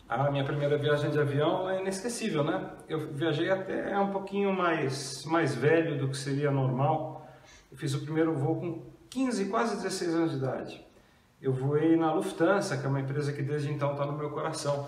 A minha primeira viagem de avião é inesquecível, né? Eu viajei até um pouquinho mais velho do que seria normal. Eu fiz o primeiro voo com 15, quase 16 anos de idade. Eu voei na Lufthansa, que é uma empresa que desde então está no meu coração.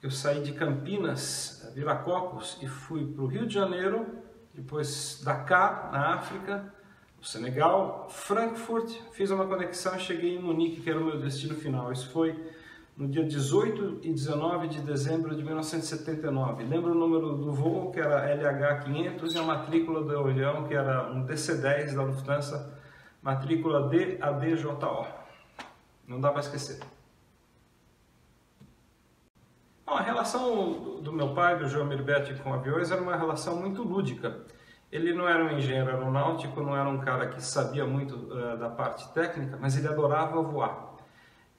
Eu saí de Campinas, Viracopos, e fui para o Rio de Janeiro, depois Dakar, na África, o Senegal, Frankfurt, fiz uma conexão e cheguei em Munique, que era o meu destino final. Isso foi no dia 18 e 19 de dezembro de 1979. Lembro o número do voo, que era LH500, e a matrícula do avião, que era um DC-10 da Lufthansa, matrícula DADJO. Não dá para esquecer. Bom, a relação do meu pai, do João Mirbetti, com aviões era uma relação muito lúdica. Ele não era um engenheiro aeronáutico, não era um cara que sabia muito da parte técnica, mas ele adorava voar.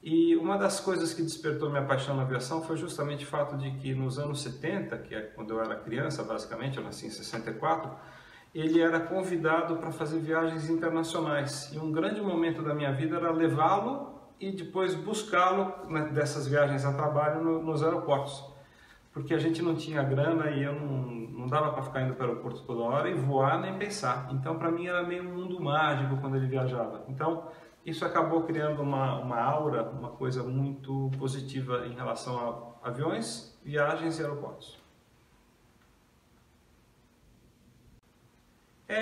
E uma das coisas que despertou minha paixão na aviação foi justamente o fato de que nos anos 70, que é quando eu era criança, basicamente, eu nasci em 64, ele era convidado para fazer viagens internacionais. E um grande momento da minha vida era levá-lo e depois buscá-lo, né, dessas viagens a trabalho nos aeroportos. Porque a gente não tinha grana e eu não dava para ficar indo para o aeroporto toda hora e voar nem pensar. Então, para mim, era meio um mundo mágico quando ele viajava. Então, isso acabou criando uma aura, uma coisa muito positiva em relação a aviões, viagens e aeroportos.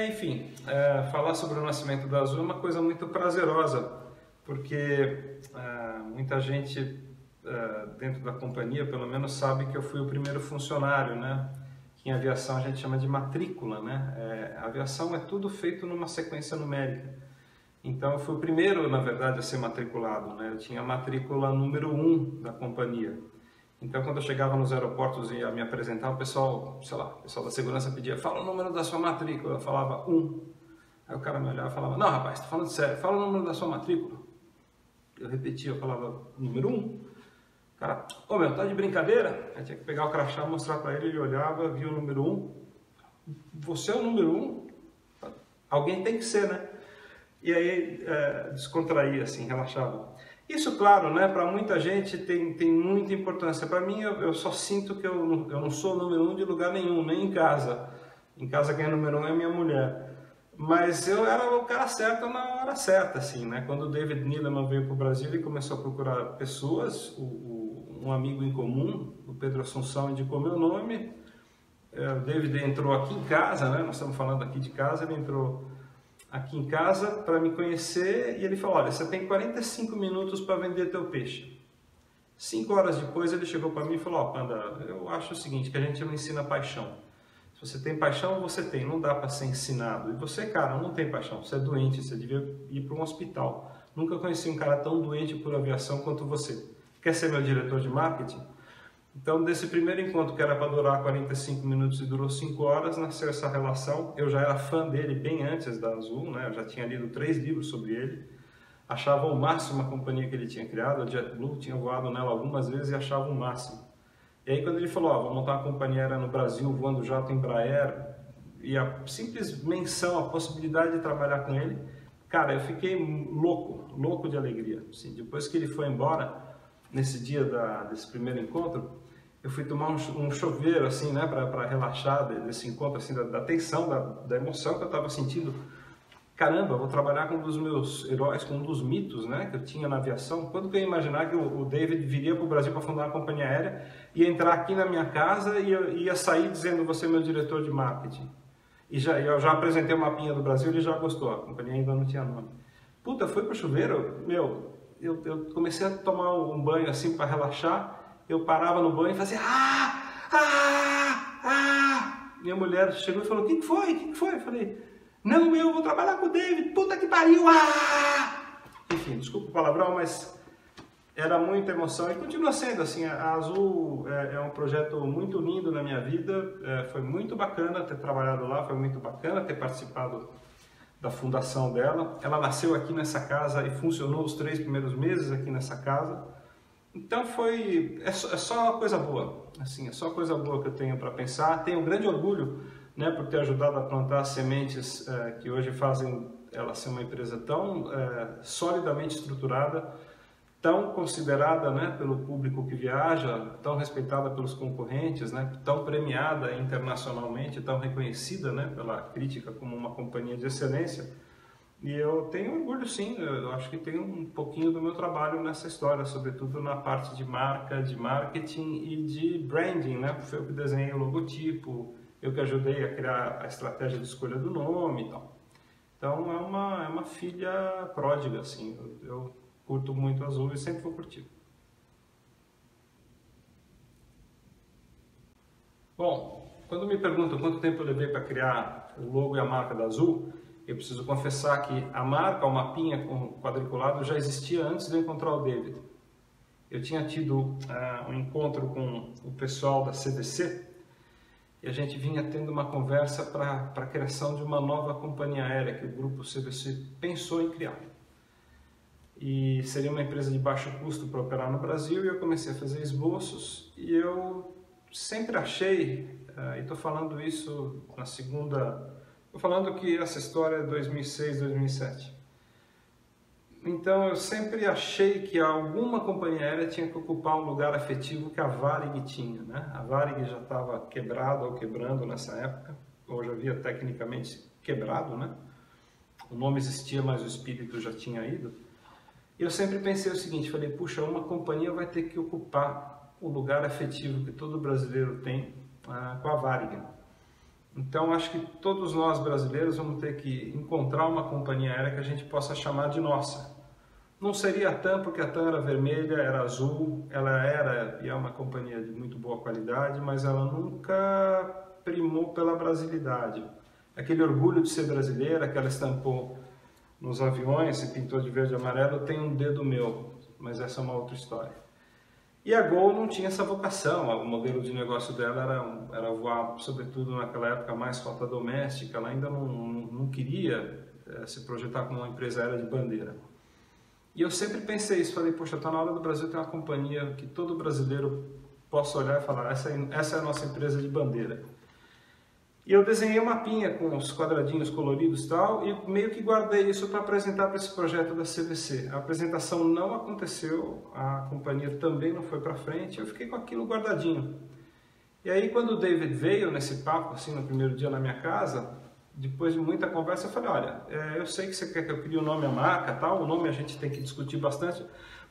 Enfim, falar sobre o nascimento da Azul é uma coisa muito prazerosa, porque muita gente dentro da companhia, pelo menos, sabe que eu fui o primeiro funcionário, né? Que em aviação a gente chama de matrícula, né? A aviação é tudo feito numa sequência numérica. Então eu fui o primeiro, na verdade, a ser matriculado, né? Eu tinha a matrícula número 1 da companhia. Então quando eu chegava nos aeroportos e ia me apresentar, o pessoal, sei lá, o pessoal da segurança pedia: fala o número da sua matrícula. Eu falava 1. Aí o cara me olhava e falava: não, rapaz, tô falando sério, fala o número da sua matrícula. Eu repetia, eu falava número 1. O cara: ô meu, tá de brincadeira? Aí tinha que pegar o crachá, mostrar para ele, ele olhava, via o número 1. Você é o número 1? Alguém tem que ser, né? E aí descontraía, assim, relaxava. Isso, claro, né, para muita gente tem muita importância. Para mim, eu só sinto que eu não sou o número 1 de lugar nenhum, nem em casa. Em casa quem é número 1 é minha mulher. Mas eu era o cara certo na hora certa, assim, né? Quando o David Neeleman veio para o Brasil, ele começou a procurar pessoas. Um amigo em comum, o Pedro Assunção, indicou meu nome. O David entrou aqui em casa, né? Nós estamos falando aqui de casa, ele entrou aqui em casa para me conhecer e ele falou: olha, você tem 45 minutos para vender teu peixe. 5 horas depois ele chegou para mim e falou: ó, Panda, eu acho o seguinte, que a gente não ensina paixão. Se você tem paixão, você tem, não dá para ser ensinado. E você, cara, não tem paixão, você é doente, você devia ir para um hospital. Nunca conheci um cara tão doente por aviação quanto você. Quer ser meu diretor de marketing? Então, desse primeiro encontro, que era para durar 45 minutos e durou 5 horas, nasceu essa relação. Eu já era fã dele bem antes da Azul, né? Eu já tinha lido 3 livros sobre ele. Achava o máximo a companhia que ele tinha criado, a JetBlue, tinha voado nela algumas vezes e achava o máximo. E aí, quando ele falou: ó, vou montar uma companhia aérea no Brasil, voando jato Embraer, e a simples menção, a possibilidade de trabalhar com ele, cara, eu fiquei louco de alegria. Assim, depois que ele foi embora, nesse dia desse primeiro encontro, eu fui tomar um chuveiro, assim, né, para relaxar desse encontro, assim, da tensão, da emoção que eu estava sentindo. Caramba, vou trabalhar com um dos meus heróis, com um dos mitos, né, que eu tinha na aviação. Quando que eu ia imaginar que o David viria para o Brasil para fundar uma companhia aérea, ia entrar aqui na minha casa e ia sair dizendo: você é meu diretor de marketing. E eu já apresentei o mapinha do Brasil, ele já gostou, a companhia ainda não tinha nome. Puta, foi pro chuveiro, meu, eu comecei a tomar um banho assim para relaxar. Eu parava no banho e fazia Minha mulher chegou e falou: o que foi? O que foi? Eu falei: não, eu vou trabalhar com o David, puta que pariu! Enfim, desculpa o palavrão, mas era muita emoção e continua sendo assim. A Azul é um projeto muito lindo na minha vida. Foi muito bacana ter trabalhado lá, foi muito bacana ter participado da fundação dela. Ela nasceu aqui nessa casa e funcionou os 3 primeiros meses aqui nessa casa. Então é só coisa boa, assim, é só coisa boa que eu tenho para pensar. Tenho um grande orgulho, né, por ter ajudado a plantar as sementes que hoje fazem ela ser uma empresa tão solidamente estruturada, tão considerada, né, pelo público que viaja, tão respeitada pelos concorrentes, né, tão premiada internacionalmente, tão reconhecida, né, pela crítica como uma companhia de excelência. E eu tenho orgulho, sim, eu acho que tem um pouquinho do meu trabalho nessa história, sobretudo na parte de marca, de marketing e de branding, né? Foi eu que desenhei o logotipo, eu que ajudei a criar a estratégia de escolha do nome e tal. Então é uma filha pródiga, assim, eu curto muito Azul e sempre vou curtir. Bom, quando me perguntam quanto tempo eu levei para criar o logo e a marca da Azul, eu preciso confessar que a marca, o mapinha com quadriculado, já existia antes de eu encontrar o David. Eu tinha tido um encontro com o pessoal da CVC e a gente vinha tendo uma conversa para a criação de uma nova companhia aérea que o grupo CVC pensou em criar. E seria uma empresa de baixo custo para operar no Brasil, e eu comecei a fazer esboços e eu sempre achei, e estou falando isso na segunda, estou falando que essa história é 2006, 2007. Então eu sempre achei que alguma companhia aérea tinha que ocupar um lugar afetivo que a Varig tinha, né? A Varig já estava quebrada ou quebrando nessa época, ou já havia tecnicamente quebrado, né? O nome existia, mas o espírito já tinha ido. E eu sempre pensei o seguinte, falei, puxa, uma companhia vai ter que ocupar o lugar afetivo que todo brasileiro tem com a Varig. Então acho que todos nós brasileiros vamos ter que encontrar uma companhia aérea que a gente possa chamar de nossa. Não seria a TAM, porque a TAM era vermelha, era azul, ela era e é uma companhia de muito boa qualidade, mas ela nunca primou pela brasilidade. Aquele orgulho de ser brasileira que ela estampou nos aviões e pintou de verde e amarelo, tem um dedo meu, mas essa é uma outra história. E a Gol não tinha essa vocação, o modelo de negócio dela era voar, sobretudo naquela época, mais frota doméstica, ela ainda não queria se projetar como uma empresa aérea de bandeira. E eu sempre pensei isso, falei, poxa, está na hora do Brasil ter uma companhia que todo brasileiro possa olhar e falar, essa é a nossa empresa de bandeira. E eu desenhei um mapinha com os quadradinhos coloridos e tal, e meio que guardei isso para apresentar para esse projeto da CVC. A apresentação não aconteceu, a companhia também não foi para frente, eu fiquei com aquilo guardadinho. E aí quando o David veio nesse papo, assim, no primeiro dia na minha casa, depois de muita conversa, eu falei, olha, eu sei que você quer que eu crie o nome e a marca, tal, o nome a gente tem que discutir bastante,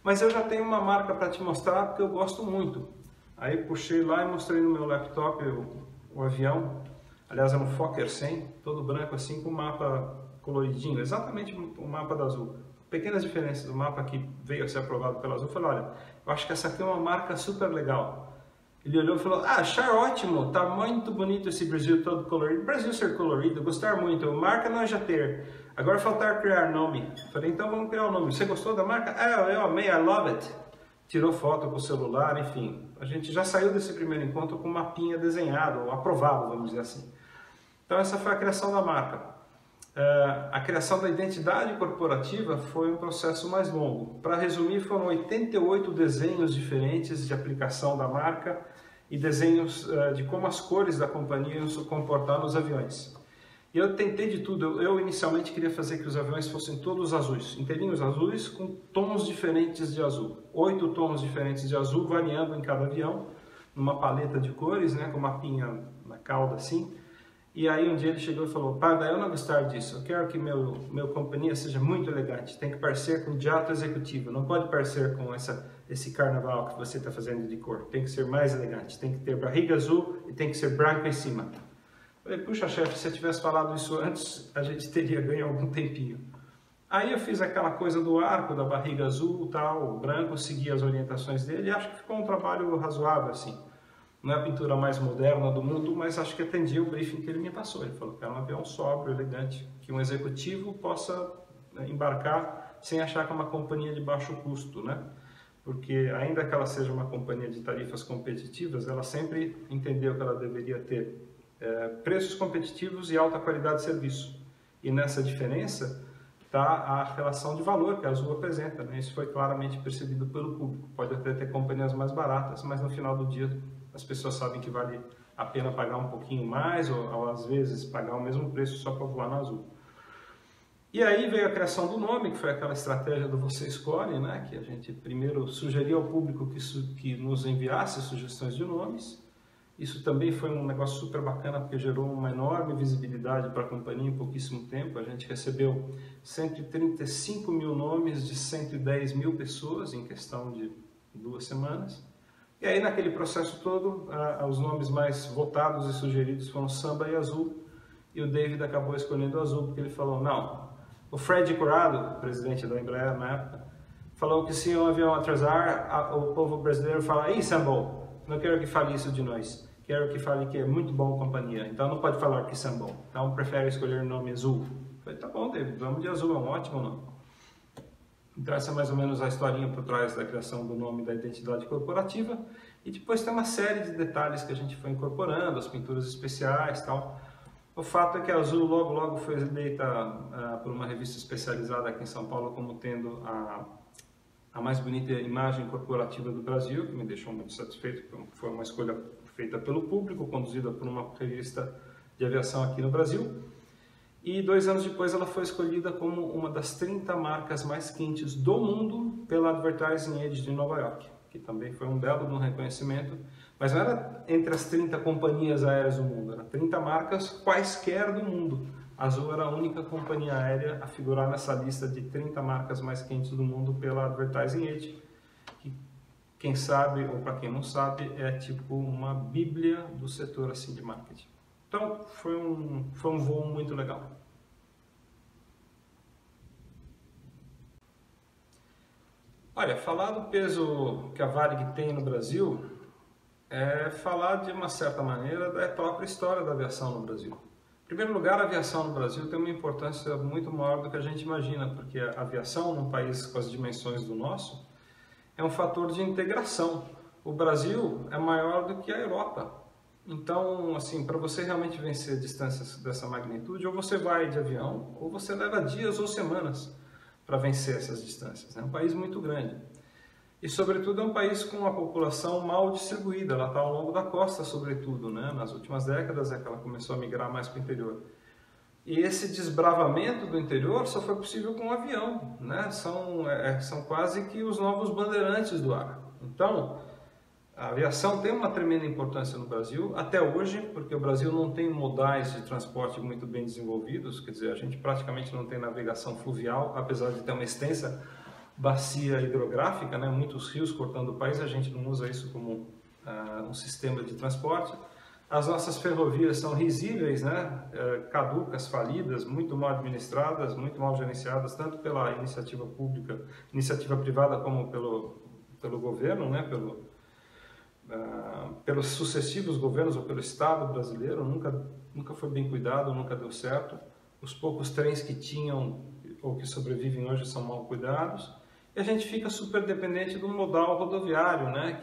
mas eu já tenho uma marca para te mostrar porque eu gosto muito. Aí puxei lá e mostrei no meu laptop o avião. Aliás, é um Fokker 100, todo branco assim, com o mapa coloridinho, exatamente o mapa da Azul. Pequenas diferenças do mapa que veio a ser aprovado pela Azul. Eu falei, olha, eu acho que essa aqui é uma marca super legal. Ele olhou e falou, achar ótimo, tá muito bonito esse Brasil todo colorido. Brasil ser colorido, gostar muito, marca nós já ter. Agora faltar criar nome. Eu falei, então vamos criar o nome. Você gostou da marca? Eu amei, I love it. Tirou foto com o celular, enfim. A gente já saiu desse primeiro encontro com um mapinha desenhado, ou aprovado, vamos dizer assim. Então essa foi a criação da marca. A criação da identidade corporativa foi um processo mais longo. Para resumir, foram 88 desenhos diferentes de aplicação da marca e desenhos de como as cores da companhia iam se comportar nos aviões. E eu tentei de tudo. Eu inicialmente queria fazer que os aviões fossem todos azuis, inteirinhos azuis, com tons diferentes de azul. 8 tons diferentes de azul, variando em cada avião, numa paleta de cores, né, com uma mapinha na cauda assim. E aí um dia ele chegou e falou, Pada, eu não gostar disso, eu quero que meu companhia seja muito elegante, tem que parecer com jato executivo, não pode parecer com esse carnaval que você está fazendo de cor, tem que ser mais elegante, tem que ter barriga azul e tem que ser branco em cima. Eu falei, puxa chefe, se eu tivesse falado isso antes, a gente teria ganho algum tempinho. Aí eu fiz aquela coisa do arco, da barriga azul, tal, branco, segui as orientações dele e acho que ficou um trabalho razoável assim. Não é a pintura mais moderna do mundo, mas acho que atendia o briefing que ele me passou. Ele falou que era um avião sóbrio, elegante, que um executivo possa embarcar sem achar que é uma companhia de baixo custo, né? Porque ainda que ela seja uma companhia de tarifas competitivas, ela sempre entendeu que ela deveria ter preços competitivos e alta qualidade de serviço. E nessa diferença está a relação de valor que a Azul apresenta, né? Isso foi claramente percebido pelo público. Pode até ter companhias mais baratas, mas no final do dia as pessoas sabem que vale a pena pagar um pouquinho mais ou às vezes pagar o mesmo preço só para voar na Azul. E aí veio a criação do nome, que foi aquela estratégia do Você Escolhe, né? Que a gente primeiro sugeria ao público que nos enviasse sugestões de nomes. Isso também foi um negócio super bacana, porque gerou uma enorme visibilidade para a companhia em pouquíssimo tempo. A gente recebeu 135 mil nomes de 110 mil pessoas em questão de 2 semanas. E aí, naquele processo todo, os nomes mais votados e sugeridos foram Samba e Azul. E o David acabou escolhendo Azul, porque ele falou, não, o Fred Curado, presidente da Embraer na época, falou que se um avião atrasar, o povo brasileiro fala, "Ih, Sambol, não quero que fale isso de nós, quero que fale que é muito bom a companhia, então não pode falar que Sambol, então prefere escolher o nome Azul." Eu falei, tá bom, David, vamos de Azul, é um ótimo nome. Então essa é mais ou menos a historinha por trás da criação do nome e da identidade corporativa, e depois tem uma série de detalhes que a gente foi incorporando, as pinturas especiais e tal. O fato é que a Azul logo foi eleita por uma revista especializada aqui em São Paulo como tendo a mais bonita imagem corporativa do Brasil, que me deixou muito satisfeito, porque foi uma escolha feita pelo público, conduzida por uma revista de aviação aqui no Brasil. E 2 anos depois ela foi escolhida como uma das 30 marcas mais quentes do mundo pela Advertising Age de Nova York, que também foi um belo reconhecimento. Mas não era entre as 30 companhias aéreas do mundo, eram 30 marcas quaisquer do mundo. A Azul era a única companhia aérea a figurar nessa lista de 30 marcas mais quentes do mundo pela Advertising Age, que quem sabe, ou para quem não sabe, é tipo uma bíblia do setor assim de marketing. Então foi um voo muito legal. Olha, falar do peso que a Varig tem no Brasil é falar de uma certa maneira da própria história da aviação no Brasil. Em primeiro lugar, a aviação no Brasil tem uma importância muito maior do que a gente imagina, porque a aviação num país com as dimensões do nosso é um fator de integração. O Brasil é maior do que a Europa. Então, assim, para você realmente vencer distâncias dessa magnitude, ou você vai de avião, ou você leva dias ou semanas para vencer essas distâncias. É um país muito grande. E, sobretudo, é um país com uma população mal distribuída. Ela está ao longo da costa, sobretudo, né? Nas últimas décadas é que ela começou a migrar mais para o interior. E esse desbravamento do interior só foi possível com um avião, né? São quase que os novos bandeirantes do ar. Então, a aviação tem uma tremenda importância no Brasil, até hoje, porque o Brasil não tem modais de transporte muito bem desenvolvidos, quer dizer, a gente praticamente não tem navegação fluvial, apesar de ter uma extensa bacia hidrográfica, né? Muitos rios cortando o país, a gente não usa isso como um sistema de transporte. As nossas ferrovias são risíveis, né? Caducas, falidas, muito mal administradas, muito mal gerenciadas, tanto pela iniciativa pública, iniciativa privada, como pelo governo, né? Pelos sucessivos governos ou pelo Estado brasileiro, nunca foi bem cuidado, nunca deu certo. Os poucos trens que tinham ou que sobrevivem hoje são mal cuidados. E a gente fica super dependente do modal rodoviário, né?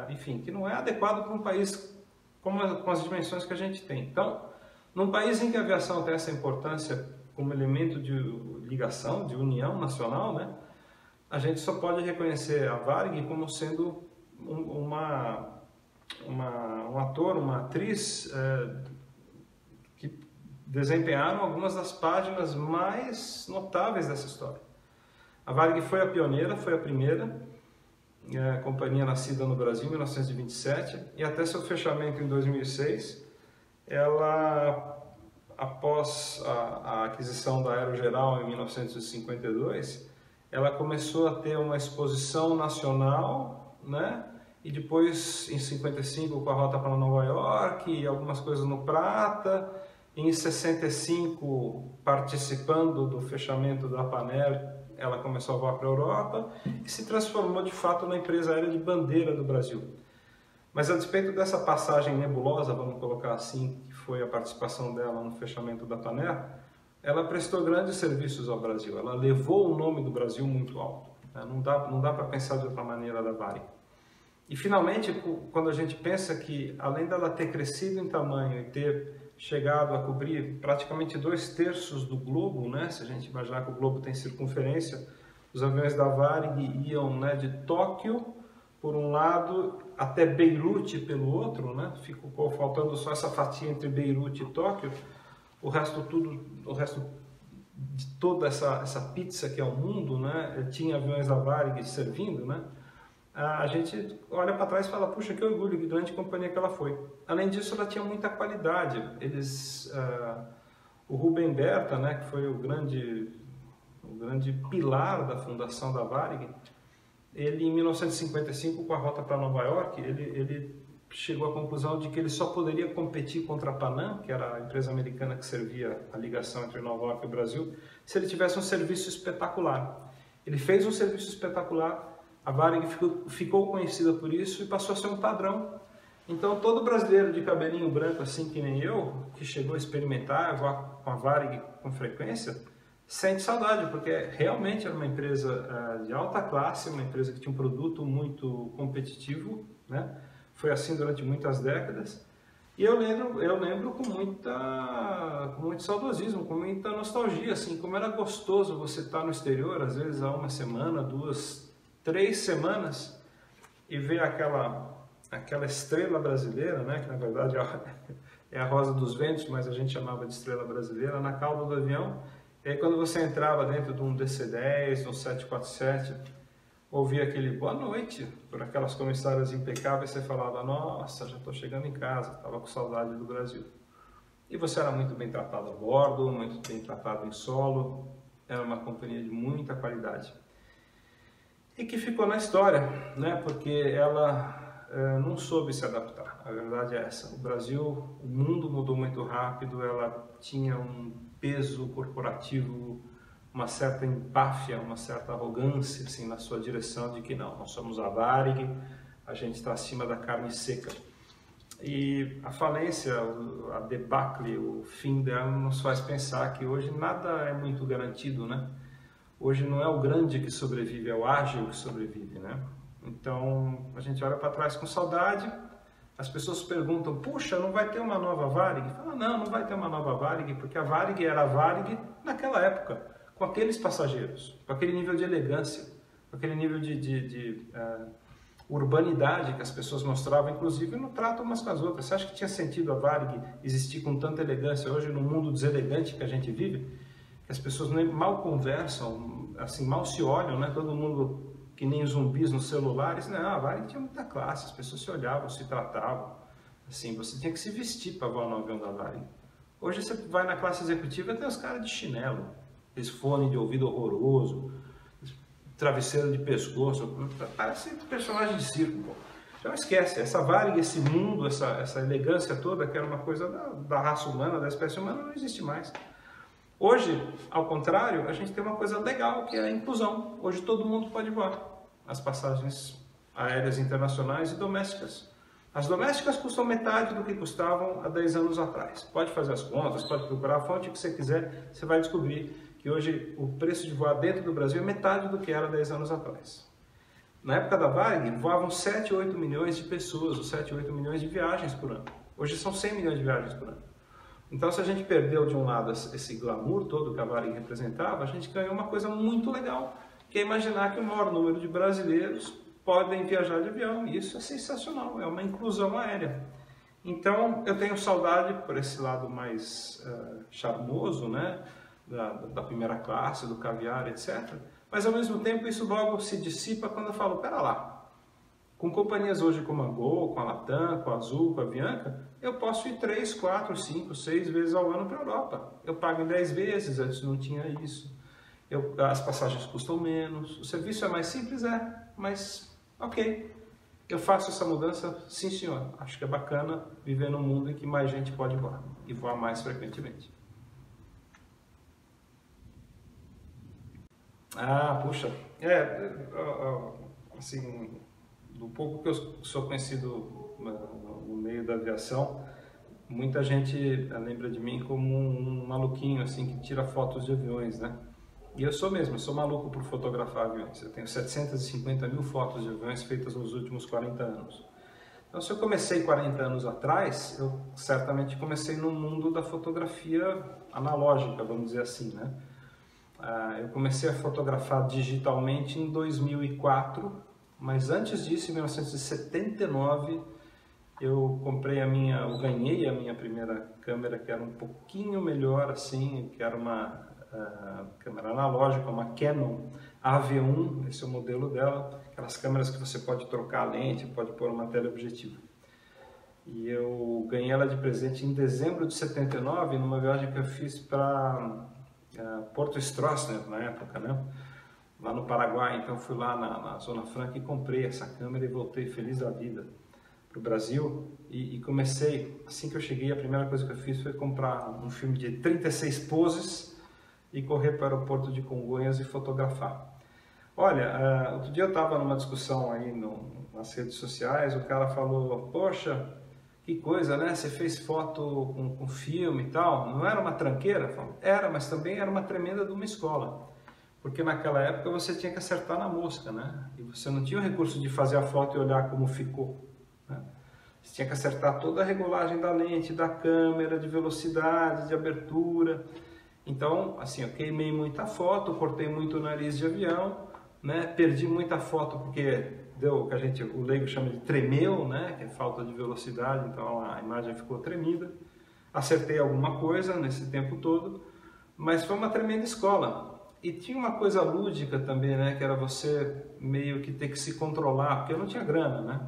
Enfim, que não é adequado para um país com as dimensões que a gente tem. Então, num país em que a aviação tem essa importância como elemento de ligação, de união nacional, né? A gente só pode reconhecer a Varig como sendo um ator, uma atriz que desempenharam algumas das páginas mais notáveis dessa história. A Varig foi a pioneira, foi a primeira companhia nascida no Brasil em 1927 e até seu fechamento em 2006, ela, após a aquisição da Aerogeral em 1952, ela começou a ter uma exposição nacional, né? E depois, em 55, com a rota para Nova York e algumas coisas no Prata. Em 65, participando do fechamento da Panair, ela começou a voar para a Europa e se transformou de fato na empresa aérea de bandeira do Brasil. Mas a despeito dessa passagem nebulosa, vamos colocar assim, que foi a participação dela no fechamento da Panair, ela prestou grandes serviços ao Brasil, ela levou o nome do Brasil muito alto. Não dá para pensar de outra maneira da Varig. E finalmente, quando a gente pensa que além dela ter crescido em tamanho e ter chegado a cobrir praticamente 2/3 do globo, né? Se a gente imaginar que o globo tem circunferência, os aviões da Varig iam, né, de Tóquio por um lado até Beirute pelo outro, né? Ficou faltando só essa fatia entre Beirute e Tóquio. O resto de toda essa pizza que é o mundo, né? Tinha aviões da Varig servindo, né? A gente olha para trás e fala, puxa, que orgulho, que grande companhia que ela foi. Além disso, ela tinha muita qualidade. O Rubem Berta, né, que foi o grande pilar da fundação da Varig, ele em 1955, com a rota para Nova York, ele chegou à conclusão de que ele só poderia competir contra a Panam, que era a empresa americana que servia a ligação entre Nova York e o Brasil, se ele tivesse um serviço espetacular. Ele fez um serviço espetacular, a Varig ficou conhecida por isso e passou a ser um padrão. Então todo brasileiro de cabelinho branco, assim que nem eu, que chegou a experimentar, voar com a Varig com frequência, sente saudade, porque realmente era uma empresa de alta classe, uma empresa que tinha um produto muito competitivo, né? Foi assim durante muitas décadas. E eu lembro com muito saudosismo, com muita nostalgia, assim, como era gostoso você estar no exterior, às vezes há uma semana, 2, 3 semanas, e ver aquela estrela brasileira, né, que na verdade é a Rosa dos Ventos, mas a gente chamava de estrela brasileira, na cauda do avião. E aí quando você entrava dentro de um DC-10, de um 747, ouvia aquele boa noite, por aquelas comissárias impecáveis, você falava, nossa, já estou chegando em casa, estava com saudade do Brasil. E você era muito bem tratado a bordo, muito bem tratado em solo, era uma companhia de muita qualidade. E que ficou na história, né? Porque ela não soube se adaptar, a verdade é essa. O Brasil, o mundo mudou muito rápido, ela tinha um peso corporativo, uma certa empáfia, uma certa arrogância assim, na sua direção de que não, nós somos a Varig, a gente está acima da carne seca. E a falência, a debacle, o fim dela nos faz pensar que hoje nada é muito garantido, né? Hoje não é o grande que sobrevive, é o ágil que sobrevive, né? Então a gente olha para trás com saudade. As pessoas perguntam, puxa, não vai ter uma nova Varig? Fala, não vai ter uma nova Varig, porque a Varig era a Varig naquela época, com aqueles passageiros, com aquele nível de elegância, com aquele nível de urbanidade que as pessoas mostravam, inclusive no trato umas com as outras. Você acha que tinha sentido a Varig existir com tanta elegância hoje no mundo deselegante que a gente vive? Que as pessoas nem mal conversam, assim, mal se olham, né? Todo mundo que nem zumbis nos celulares. Não, a Varig tinha muita classe, as pessoas se olhavam, se tratavam. Assim, você tinha que se vestir para voar no avião da Varig. Hoje você vai na classe executiva e tem os caras de chinelo, esse fone de ouvido horroroso, travesseiro de pescoço, parece personagem de circo, pô. Então esquece, essa Varig, esse mundo, essa elegância toda, que era uma coisa da raça humana, da espécie humana, não existe mais. Hoje, ao contrário, a gente tem uma coisa legal, que é a inclusão. Hoje todo mundo pode voar as passagens aéreas internacionais e domésticas. As domésticas custam metade do que custavam há 10 anos atrás. Pode fazer as contas, pode procurar a fonte que você quiser, você vai descobrir que hoje o preço de voar dentro do Brasil é metade do que era 10 anos atrás. Na época da Varig, voavam 7, 8 milhões de pessoas, ou 7, 8 milhões de viagens por ano. Hoje são 100 milhões de viagens por ano. Então, se a gente perdeu de um lado esse glamour todo que a Varig representava, a gente ganhou uma coisa muito legal, que é imaginar que o maior número de brasileiros podem viajar de avião. E isso é sensacional, é uma inclusão aérea. Então, eu tenho saudade por esse lado mais charmoso, né? Da primeira classe, do caviar, etc. Mas, ao mesmo tempo, isso logo se dissipa quando eu falo, pera lá, com companhias hoje como a Gol, com a Latam, com a Azul, com a Avianca, eu posso ir 3, 4, 5, 6 vezes ao ano para a Europa. Eu pago em 10 vezes, antes não tinha isso. As passagens custam menos, o serviço é mais simples, mas ok. Eu faço essa mudança, sim senhor. Acho que é bacana viver num mundo em que mais gente pode voar, e voar mais frequentemente. Puxa, assim, do pouco que eu sou conhecido no meio da aviação, muita gente lembra de mim como um maluquinho, assim, que tira fotos de aviões, né? E eu sou mesmo, eu sou maluco por fotografar aviões. Eu tenho 750 mil fotos de aviões feitas nos últimos 40 anos. Então, se eu comecei 40 anos atrás, eu certamente comecei no mundo da fotografia analógica, vamos dizer assim, né? Eu comecei a fotografar digitalmente em 2004, mas antes disso, em 1979, eu ganhei a minha primeira câmera, que era um pouquinho melhor, assim, que era uma câmera analógica, uma Canon AV1, esse é o modelo dela, aquelas câmeras que você pode trocar a lente, pode pôr uma teleobjetiva. E eu ganhei ela de presente em dezembro de 79, numa viagem que eu fiz para Porto Stroessner, na época, né? Lá no Paraguai. Então fui lá na Zona Franca e comprei essa câmera e voltei feliz da vida para o Brasil. E comecei, assim que eu cheguei, a primeira coisa que eu fiz foi comprar um filme de 36 poses e correr para o aeroporto de Congonhas e fotografar. Olha, outro dia eu estava numa discussão aí nas redes sociais, o cara falou, poxa, que coisa, né? Você fez foto com filme e tal. Não era uma tranqueira? Eu falo, era, mas também era uma tremenda de uma escola. Porque naquela época você tinha que acertar na mosca, né? E você não tinha o recurso de fazer a foto e olhar como ficou, né? Você tinha que acertar toda a regulagem da lente, da câmera, de velocidade, de abertura. Então, assim, eu queimei muita foto, cortei muito o nariz de avião, né? Perdi muita foto porque deu o que o leigo chama de tremeu, né? Que é falta de velocidade, então a imagem ficou tremida. Acertei alguma coisa nesse tempo todo, mas foi uma tremenda escola. E tinha uma coisa lúdica também, né? Que era você meio que ter que se controlar, porque eu não tinha grana, né?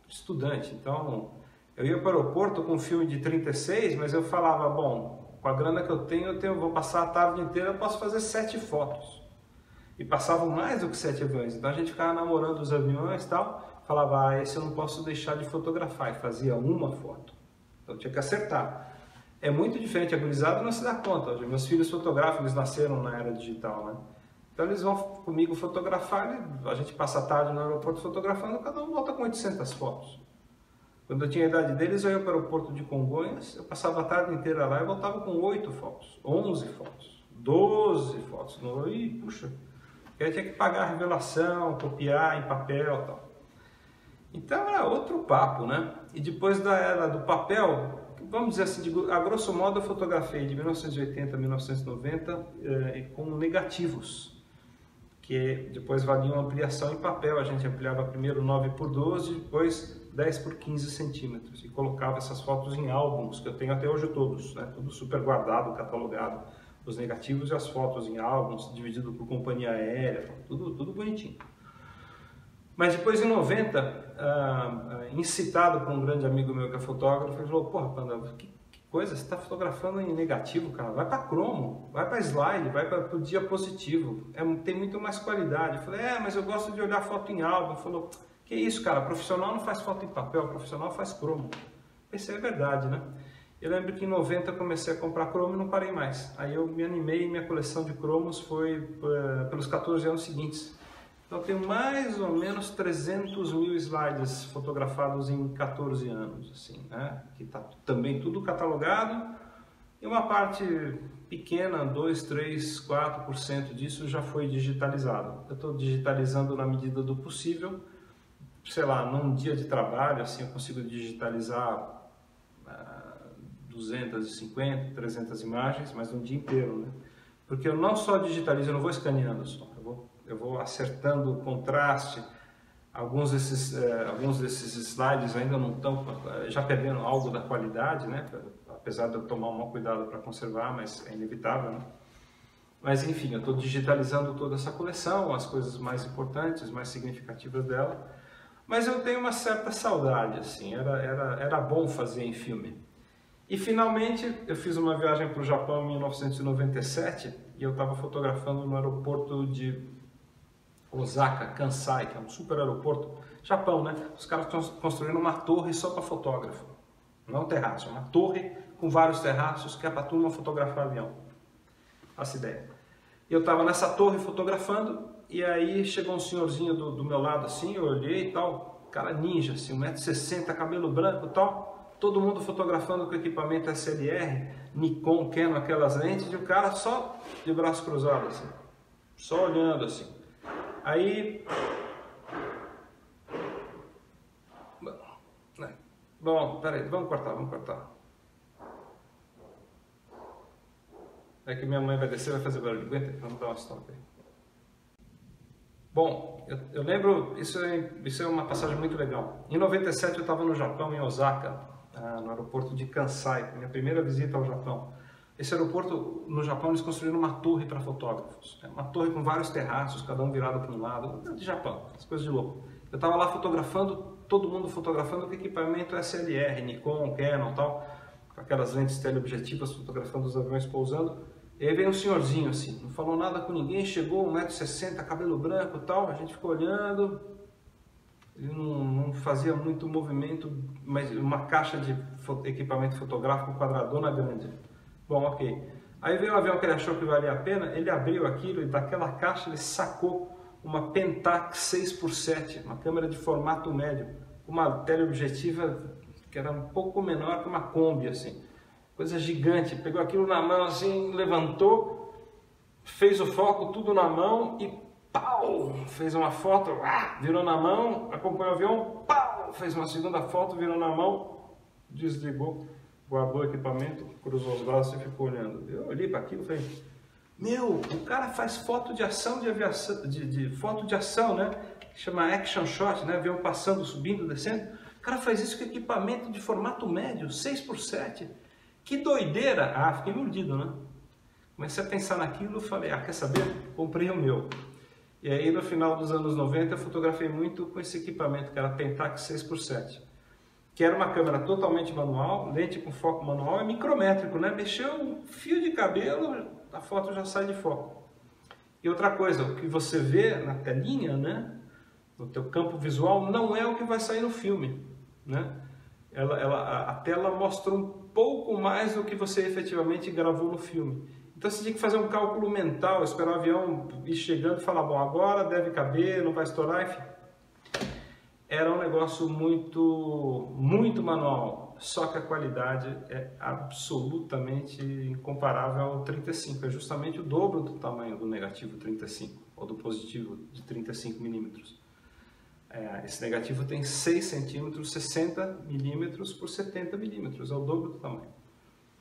Estudante, então eu ia para o aeroporto com um filme de 36, mas eu falava, bom, com a grana que eu tenho, vou passar a tarde inteira, eu posso fazer 7 fotos. E passavam mais do que 7 aviões, então a gente ficava namorando os aviões e tal, falava, esse eu não posso deixar de fotografar, e fazia uma foto, então tinha que acertar. É muito diferente, a gurizada não se dá conta, hoje, meus filhos fotografam, eles nasceram na era digital, né? Então eles vão comigo fotografar, a gente passa a tarde no aeroporto fotografando, cada um volta com 800 fotos. Quando eu tinha a idade deles, eu ia para o aeroporto de Congonhas, eu passava a tarde inteira lá e voltava com 8 fotos, 11 fotos, 12 fotos, e puxa... Eu tinha que pagar a revelação, copiar em papel e tal. Então era outro papo, né? E depois da era do papel, vamos dizer assim, a grosso modo eu fotografei de 1980 a 1990 com negativos, que depois valiam ampliação em papel. A gente ampliava primeiro 9x12, depois 10x15 centímetros e colocava essas fotos em álbuns, que eu tenho até hoje todos, né? Tudo super guardado, catalogado. Os negativos e as fotos em álbuns, dividido por companhia aérea, tudo bonitinho. Mas depois em 90, incitado por um grande amigo meu que é fotógrafo, ele falou, porra, Panda, que coisa, você está fotografando em negativo, cara, vai para cromo, vai para slide, vai para o diapositivo, tem muito mais qualidade. Eu falei, mas eu gosto de olhar foto em álbum. Ele falou, que isso, cara, profissional não faz foto em papel, profissional faz cromo. Isso é verdade, né? Eu lembro que em 90 eu comecei a comprar cromo e não parei mais. Aí eu me animei e minha coleção de cromos foi pelos 14 anos seguintes. Então eu tenho mais ou menos 300 mil slides fotografados em 14 anos, assim, né? Que está também tudo catalogado. E uma parte pequena, 2, 3, 4% disso já foi digitalizado. Eu estou digitalizando na medida do possível. Sei lá, num dia de trabalho, assim, eu consigo digitalizar 250, 300 imagens, mas um dia inteiro, né? Porque eu não só digitalizo, eu não vou escaneando só, eu vou acertando o contraste. Alguns desses slides ainda não estão, já perdendo algo da qualidade, né? Apesar de eu tomar um maior cuidado para conservar, mas é inevitável, né? Mas enfim, eu estou digitalizando toda essa coleção, as coisas mais importantes, mais significativas dela. Mas eu tenho uma certa saudade, assim, era bom fazer em filme. E finalmente eu fiz uma viagem para o Japão em 1997 e eu estava fotografando no aeroporto de Osaka, Kansai, que é um super aeroporto, Japão, né? Os caras estão construindo uma torre só para fotógrafo, não um terraço, uma torre com vários terraços que é para a turma fotografar avião. Essa ideia. E eu estava nessa torre fotografando e aí chegou um senhorzinho do meu lado assim, eu olhei e tal, cara ninja, assim, 1,60 m, cabelo branco e tal. Todo mundo fotografando com equipamento SLR, Nikon, Canon, aquelas lentes, e o cara só de braço cruzado, assim, só olhando assim. Aí, bom, peraí, vamos cortar. É que minha mãe vai descer, vai fazer barulho, aguenta, vamos dar uma stop aí. Bom, eu lembro, isso é uma passagem muito legal. Em 97 eu estava no Japão, em Osaka, no aeroporto de Kansai, minha primeira visita ao Japão. Esse aeroporto, no Japão, eles construíram uma torre para fotógrafos. Uma torre com vários terraços, cada um virado para um lado. De Japão, as coisas de louco. Eu estava lá fotografando, todo mundo fotografando com equipamento SLR, Nikon, Canon e tal, com aquelas lentes teleobjetivas, fotografando os aviões pousando. E aí veio um senhorzinho assim, não falou nada com ninguém, chegou 1,60 m, cabelo branco e tal, a gente ficou olhando. Ele não fazia muito movimento, mas uma caixa de equipamento fotográfico quadradona grande. Bom, ok. Aí veio um avião que ele achou que valia a pena, ele abriu aquilo e daquela caixa ele sacou uma Pentax 6x7, uma câmera de formato médio, uma teleobjetiva que era um pouco menor que uma Kombi, assim. Coisa gigante. Pegou aquilo na mão assim, levantou, fez o foco tudo na mão e pau! Fez uma foto, virou na mão, acompanhou o avião, pau! Fez uma segunda foto, virou na mão, desligou, guardou o equipamento, cruzou os braços e ficou olhando. Eu olhei para aquilo e falei, meu, o cara faz foto de ação de aviação, foto de ação, né? Chama action shot, né? Avião passando, subindo, descendo. O cara faz isso com equipamento de formato médio, 6x7. Que doideira! Ah, fiquei mordido, né? Comecei a pensar naquilo e falei, quer saber? Comprei o meu. E aí no final dos anos 90 eu fotografei muito com esse equipamento, que era a Pentax 6x7. Que era uma câmera totalmente manual, lente com foco manual e micrométrico, né? Mexeu um fio de cabelo, a foto já sai de foco. E outra coisa, o que você vê na telinha, né? No teu campo visual, não é o que vai sair no filme, né? A tela mostra um pouco mais do que você efetivamente gravou no filme. Então você tinha que fazer um cálculo mental, esperar o avião ir chegando e falar, bom, agora deve caber, não vai estourar, enfim. Era um negócio muito manual, só que a qualidade é absolutamente incomparável ao 35, é justamente o dobro do tamanho do negativo 35, ou do positivo de 35 milímetros. Esse negativo tem 6 centímetros, 60 milímetros por 70 milímetros, é o dobro do tamanho.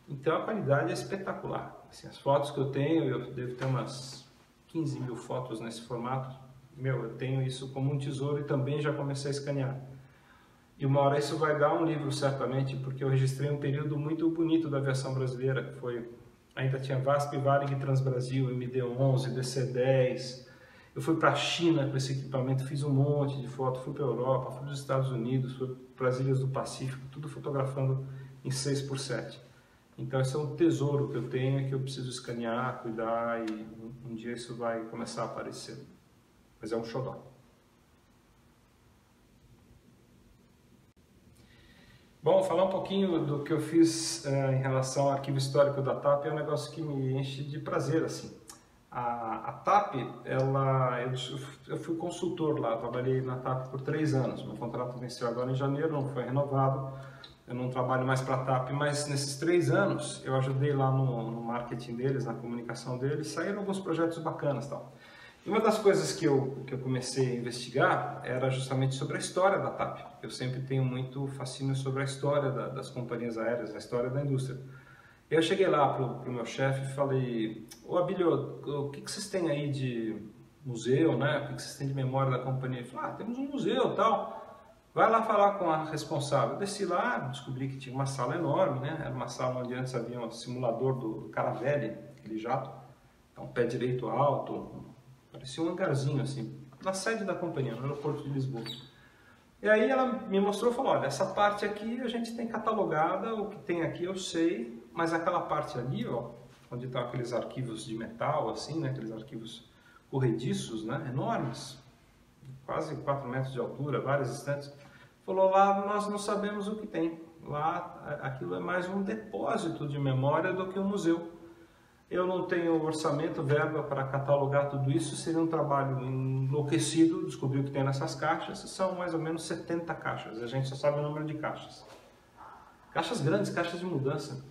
Então a qualidade é espetacular. Assim, as fotos que eu tenho, eu devo ter umas 15 mil fotos nesse formato. Eu tenho isso como um tesouro e também já comecei a escanear. E uma hora isso vai dar um livro certamente, porque eu registrei um período muito bonito da aviação brasileira, que foi, ainda tinha VASP, Varig, Transbrasil, MD-11, DC-10. Eu fui para a China com esse equipamento, fiz um monte de fotos, fui para a Europa, fui para os Estados Unidos, fui para as Ilhas do Pacífico, tudo fotografando em 6x7. Então esse é um tesouro que eu tenho e que eu preciso escanear, cuidar e um dia isso vai começar a aparecer. Mas é um xodó. Bom, falar um pouquinho do que eu fiz em relação ao arquivo histórico da TAP é um negócio que me enche de prazer, assim. A TAP, eu fui consultor lá, trabalhei na TAP por 3 anos. Meu contrato venceu agora em janeiro, não foi renovado. Eu não trabalho mais para a TAP, mas nesses 3 anos eu ajudei lá no marketing deles, na comunicação deles, saíram alguns projetos bacanas e tal. E uma das coisas que eu comecei a investigar era justamente sobre a história da TAP. Eu sempre tenho muito fascínio sobre a história das companhias aéreas, a história da indústria. Eu cheguei lá para o meu chefe e falei, ô Abílio, o que vocês têm aí de museu, né? O que vocês têm de memória da companhia? Ele falou, temos um museu e tal. Vai lá falar com a responsável. Eu desci lá, descobri que tinha uma sala enorme, né? Era uma sala onde antes havia um simulador do Caravelle, aquele jato. Então, pé direito alto, parecia um hangarzinho assim, na sede da companhia, no aeroporto de Lisboa. E aí ela me mostrou e falou, olha, essa parte aqui a gente tem catalogada, o que tem aqui eu sei, mas aquela parte ali, ó, onde estão aqueles arquivos de metal, assim, né? Aqueles arquivos corrediços, né? Enormes, quase 4 metros de altura, várias estantes. Falou, lá nós não sabemos o que tem. Lá aquilo é mais um depósito de memória do que um museu. Eu não tenho orçamento, verba para catalogar tudo isso, seria um trabalho enlouquecido. Descobrir o que tem nessas caixas, são mais ou menos 70 caixas, a gente só sabe o número de caixas. Caixas grandes, caixas de mudança.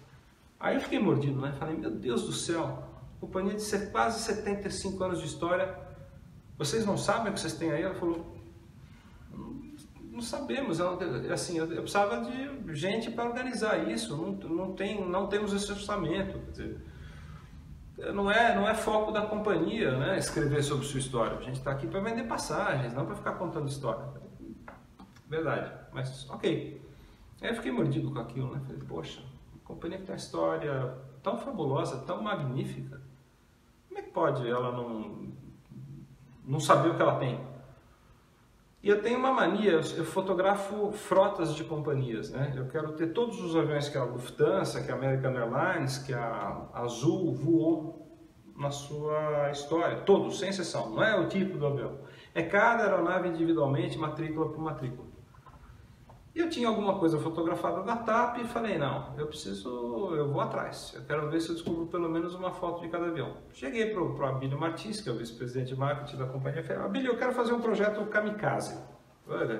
Aí eu fiquei mordido, né? Falei, meu Deus do céu, companhia de quase 75 anos de história, vocês não sabem o que vocês têm aí? Ela falou, não sabemos, assim, eu precisava de gente para organizar isso, não temos esse orçamento, quer dizer, não é foco da companhia, né, escrever sobre sua história, a gente está aqui para vender passagens, não para ficar contando história. Verdade, mas ok. Aí eu fiquei mordido com aquilo, né, falei, poxa, a companhia que tem uma história tão fabulosa, tão magnífica. Como é que pode ela não saber o que ela tem? E eu tenho uma mania, eu fotografo frotas de companhias, né? Eu quero ter todos os aviões que a Lufthansa, que a American Airlines, que a Azul voou na sua história, todos, sem exceção. Não é o tipo do avião, é cada aeronave individualmente, matrícula por matrícula. E eu tinha alguma coisa fotografada da TAP e falei, não, eu vou atrás, eu quero ver se eu descubro pelo menos uma foto de cada avião. Cheguei para o Abílio Martins, que é o vice-presidente de marketing da companhia, e falei, Abílio, eu quero fazer um projeto kamikaze.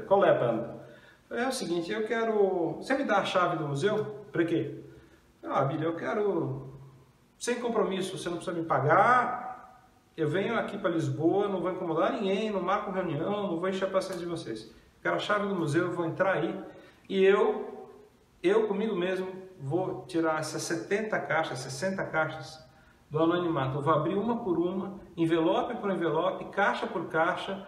Qual é, Panda? É o seguinte, eu quero... Você me dá a chave do museu? Para quê? Abílio, eu quero... Sem compromisso, você não precisa me pagar, eu venho aqui para Lisboa, não vou incomodar ninguém, não marco reunião, não vou encher a paciência de vocês. Quero a chave do museu, eu vou entrar aí e eu comigo mesmo vou tirar essas 70 caixas, 60 caixas do anonimato. Eu vou abrir uma por uma, envelope por envelope, caixa por caixa,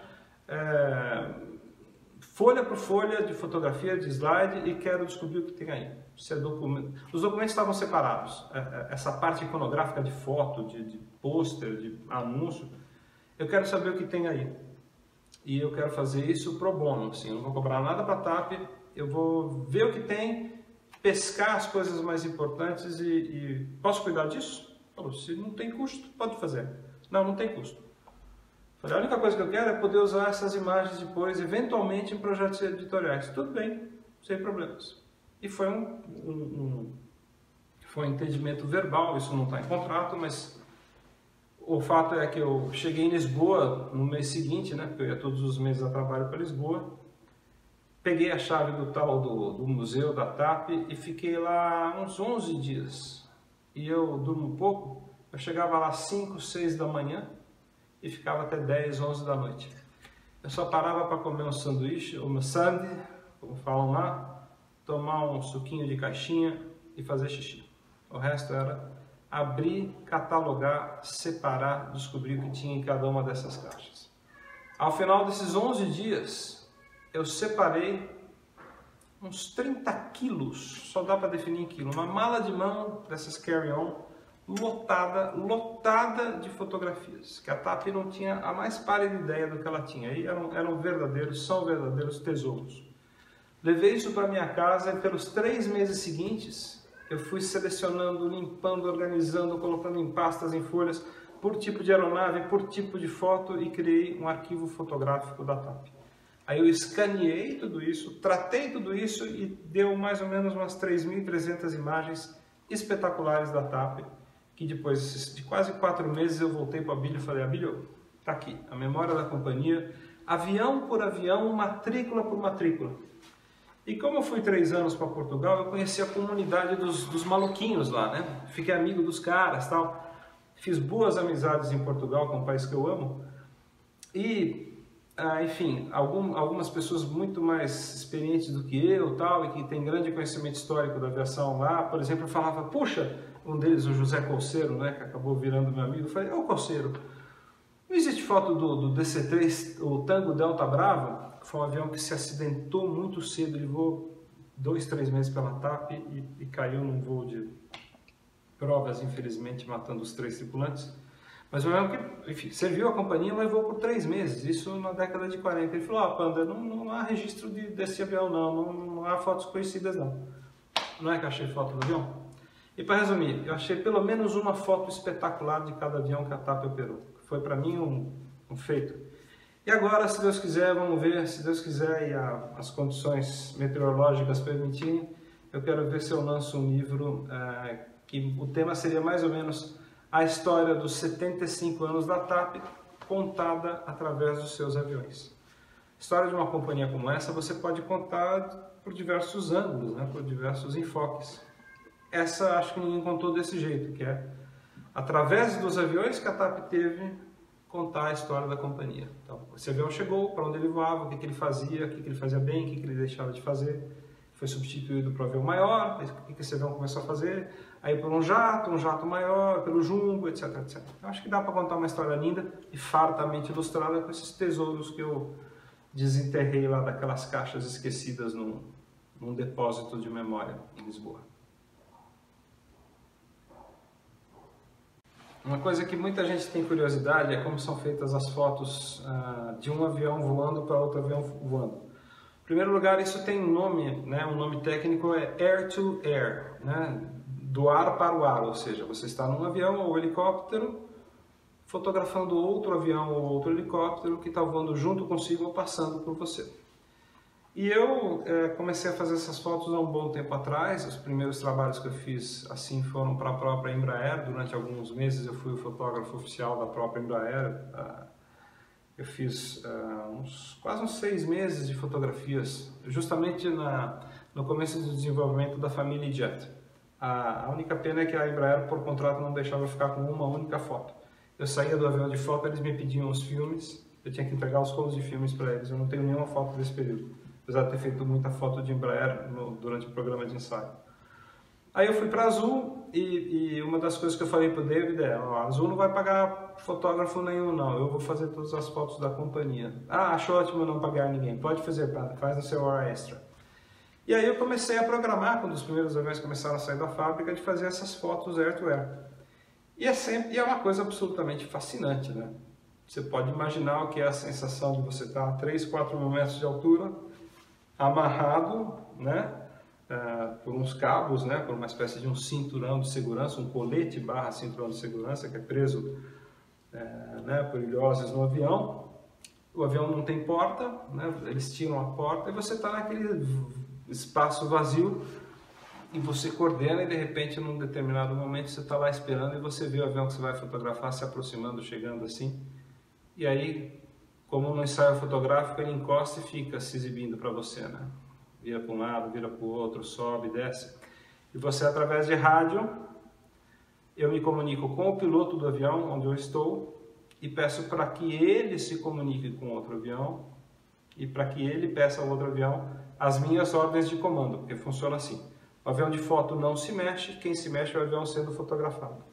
folha por folha de fotografia, de slide, e quero descobrir o que tem aí. Se é documento. Os documentos estavam separados. Essa parte iconográfica de foto, de pôster, de anúncio, eu quero saber o que tem aí. E eu quero fazer isso pro bono, assim, eu não vou cobrar nada para a TAP, eu vou ver o que tem, pescar as coisas mais importantes e posso cuidar disso? Falou, se não tem custo, pode fazer. Não, não tem custo. Falei, a única coisa que eu quero é poder usar essas imagens depois, eventualmente, em projetos editoriais. Tudo bem, sem problemas. E foi foi um entendimento verbal, isso não está em contrato, mas... O fato é que eu cheguei em Lisboa no mês seguinte, né, porque eu ia todos os meses a trabalho para Lisboa, peguei a chave do tal do museu da TAP e fiquei lá uns 11 dias. E eu durmo pouco, eu chegava lá às 5, 6 da manhã e ficava até 10, 11 da noite. Eu só parava para comer um sanduíche, uma sundae, como falam lá, tomar um suquinho de caixinha e fazer xixi. O resto era... abrir, catalogar, separar, descobrir o que tinha em cada uma dessas caixas. Ao final desses 11 dias, eu separei uns 30 quilos, só dá para definir em quilo, uma mala de mão dessas carry-on, lotada de fotografias, que a TAP não tinha a mais pálida ideia do que ela tinha. Aí são verdadeiros tesouros. Levei isso para minha casa e pelos 3 meses seguintes, eu fui selecionando, limpando, organizando, colocando em pastas, em folhas, por tipo de aeronave, por tipo de foto, e criei um arquivo fotográfico da TAP. Aí eu escaneei tudo isso, tratei tudo isso e deu mais ou menos umas 3.300 imagens espetaculares da TAP, que depois de quase 4 meses eu voltei para a Abílio e falei, Abílio, tá aqui, a memória da companhia, avião por avião, matrícula por matrícula. E como eu fui 3 anos para Portugal, eu conheci a comunidade dos maluquinhos lá, né? Fiquei amigo dos caras, tal. Fiz boas amizades em Portugal, que é um país que eu amo. E, enfim, algumas pessoas muito mais experientes do que eu, tal, e que tem grande conhecimento histórico da aviação lá, por exemplo, eu falava, puxa, um deles, o José Colseiro, né, que acabou virando meu amigo, eu falei, ô Colseiro, não existe foto do DC-3, o Tango Delta Bravo? Foi um avião que se acidentou muito cedo, ele voou 2, 3 meses pela TAP e caiu num voo de provas, infelizmente, matando os 3 tripulantes. Mas um avião que, enfim, serviu a companhia, mas voou por 3 meses, isso na década de 40. Ele falou, Panda, não há registro desse avião não há fotos conhecidas não. Não é que eu achei foto do avião? E para resumir, eu achei pelo menos uma foto espetacular de cada avião que a TAP operou. Foi para mim um feito. E agora, se Deus quiser, vamos ver, se Deus quiser e as condições meteorológicas permitirem, eu quero ver se eu lanço um livro que o tema seria mais ou menos a história dos 75 anos da TAP contada através dos seus aviões. A história de uma companhia como essa você pode contar por diversos ângulos, né, por diversos enfoques. Essa acho que ninguém contou desse jeito, que é através dos aviões que a TAP teve, contar a história da companhia. Então, esse avião chegou, para onde ele voava, o que ele fazia, o que ele fazia bem, o que ele deixava de fazer, foi substituído por um avião maior, o que esse avião começou a fazer, aí por um jato maior, pelo jumbo, etc, etc. Eu acho que dá para contar uma história linda e fartamente ilustrada com esses tesouros que eu desenterrei lá daquelas caixas esquecidas num depósito de memória em Lisboa. Uma coisa que muita gente tem curiosidade é como são feitas as fotos de um avião voando para outro avião voando. Em primeiro lugar, isso tem um nome, né? Um nome técnico é air to air, né? Do ar para o ar, ou seja, você está num avião ou helicóptero fotografando outro avião ou outro helicóptero que está voando junto consigo ou passando por você. E eu comecei a fazer essas fotos há um bom tempo atrás. Os primeiros trabalhos que eu fiz assim foram para a própria Embraer. Durante alguns meses eu fui o fotógrafo oficial da própria Embraer. Eu fiz quase uns 6 meses de fotografias, justamente no começo do desenvolvimento da família Jet. A única pena é que a Embraer, por contrato, não deixava eu ficar com uma única foto. Eu saía do avião de foto, eles me pediam os filmes, eu tinha que entregar os rolos de filmes para eles. Eu não tenho nenhuma foto desse período, apesar de ter feito muita foto de Embraer durante o programa de ensaio. Aí eu fui para a Azul e uma das coisas que eu falei para o David é: a Azul não vai pagar fotógrafo nenhum não, eu vou fazer todas as fotos da companhia. Ah, acho ótimo não pagar ninguém, pode fazer, faz no seu hora extra. E aí eu comecei a programar, quando os primeiros aviões começaram a sair da fábrica, de fazer essas fotos air-to-air. E é uma coisa absolutamente fascinante, né? Você pode imaginar o que é a sensação de você estar a 3, 4 mil metros de altura, amarrado, né? Por uns cabos, né? Por uma espécie de um cinturão de segurança, um colete / cinturão de segurança que é preso né? Por ilhoses no avião. O avião não tem porta, né? Eles tiram a porta e você está naquele espaço vazio e você coordena e de repente num determinado momento você está lá esperando e você vê o avião que você vai fotografar se aproximando, chegando assim, e aí, como no ensaio fotográfico, ele encosta e fica se exibindo para você, né? Vira para um lado, vira para o outro, sobe, desce, e você, através de rádio, eu me comunico com o piloto do avião onde eu estou e peço para que ele se comunique com outro avião e para que ele peça ao outro avião as minhas ordens de comando, porque funciona assim: o avião de foto não se mexe, quem se mexe é o avião sendo fotografado.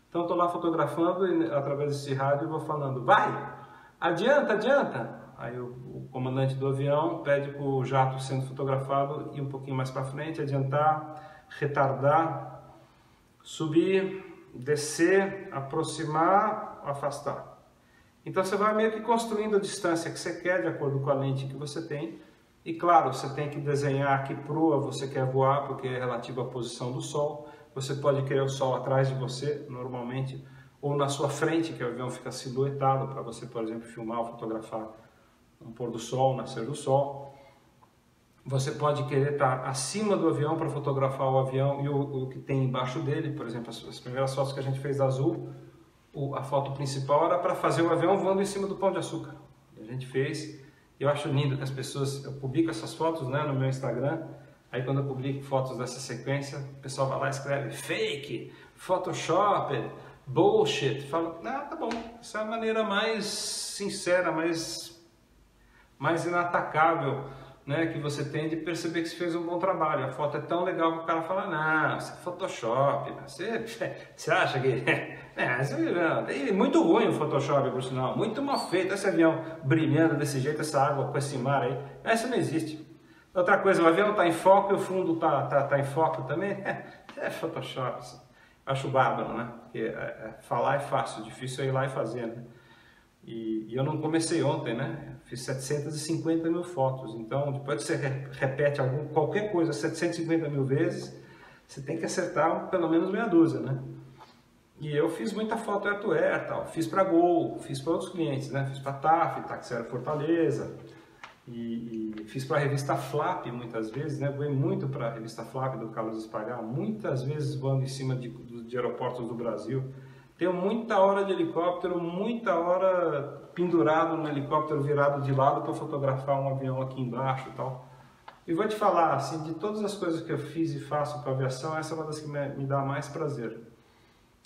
Então estou lá fotografando e através desse rádio eu vou falando: vai, adianta, adianta. Aí o comandante do avião pede para o jato sendo fotografado ir um pouquinho mais para frente, adiantar, retardar, subir, descer, aproximar, afastar. Então você vai meio que construindo a distância que você quer de acordo com a lente que você tem. E claro, você tem que desenhar que proa você quer voar, porque é relativo à posição do sol. Você pode querer o sol atrás de você, normalmente, ou na sua frente, que o avião fica silhuetado, para você, por exemplo, filmar ou fotografar um pôr do sol, nascer do sol. Você pode querer estar acima do avião para fotografar o avião e o que tem embaixo dele. Por exemplo, as primeiras fotos que a gente fez da Azul, a foto principal era para fazer o avião voando em cima do Pão de Açúcar. E a gente fez. Eu acho lindo que as pessoas, eu publico essas fotos, né, no meu Instagram, aí quando eu publico fotos dessa sequência, o pessoal vai lá e escreve fake, Photoshop, bullshit. Fala, tá bom, essa é a maneira mais sincera, mais inatacável, né, que você tem de perceber que você fez um bom trabalho. A foto é tão legal que o cara fala: não, isso é Photoshop, você acha que... é muito ruim o Photoshop, por sinal, muito mal feito, esse avião brilhando desse jeito, essa água com esse mar aí, isso não existe. Outra coisa, o avião está em foco e o fundo tá em foco também, é Photoshop. Acho bárbaro, né, porque falar é fácil, difícil é ir lá e fazer, né. E eu não comecei ontem, né? Fiz 750 mil fotos. Então, depois que você repete qualquer coisa 750 mil vezes, você tem que acertar pelo menos meia dúzia, né? E eu fiz muita foto air-to-air, tal. Fiz para Gol, fiz para outros clientes, né? Fiz para TAF, Táxi Aero Fortaleza. E fiz para a revista Flap muitas vezes, né? Voei muito para a revista Flap do Carlos Espargar, muitas vezes voando em cima de aeroportos do Brasil. Tenho muita hora de helicóptero, muita hora pendurado no helicóptero virado de lado para fotografar um avião aqui embaixo e tal. E vou te falar, assim, de todas as coisas que eu fiz e faço para aviação, essa é uma das que me dá mais prazer.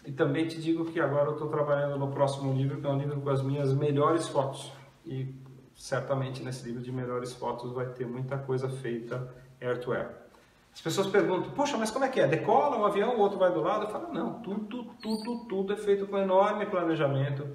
E também te digo que agora eu estou trabalhando no próximo livro, que é um livro com as minhas melhores fotos. E certamente nesse livro de melhores fotos vai ter muita coisa feita air-to-air. As pessoas perguntam: puxa, mas como é que é? Decola um avião, o outro vai do lado? Eu falo: não, tudo é feito com enorme planejamento.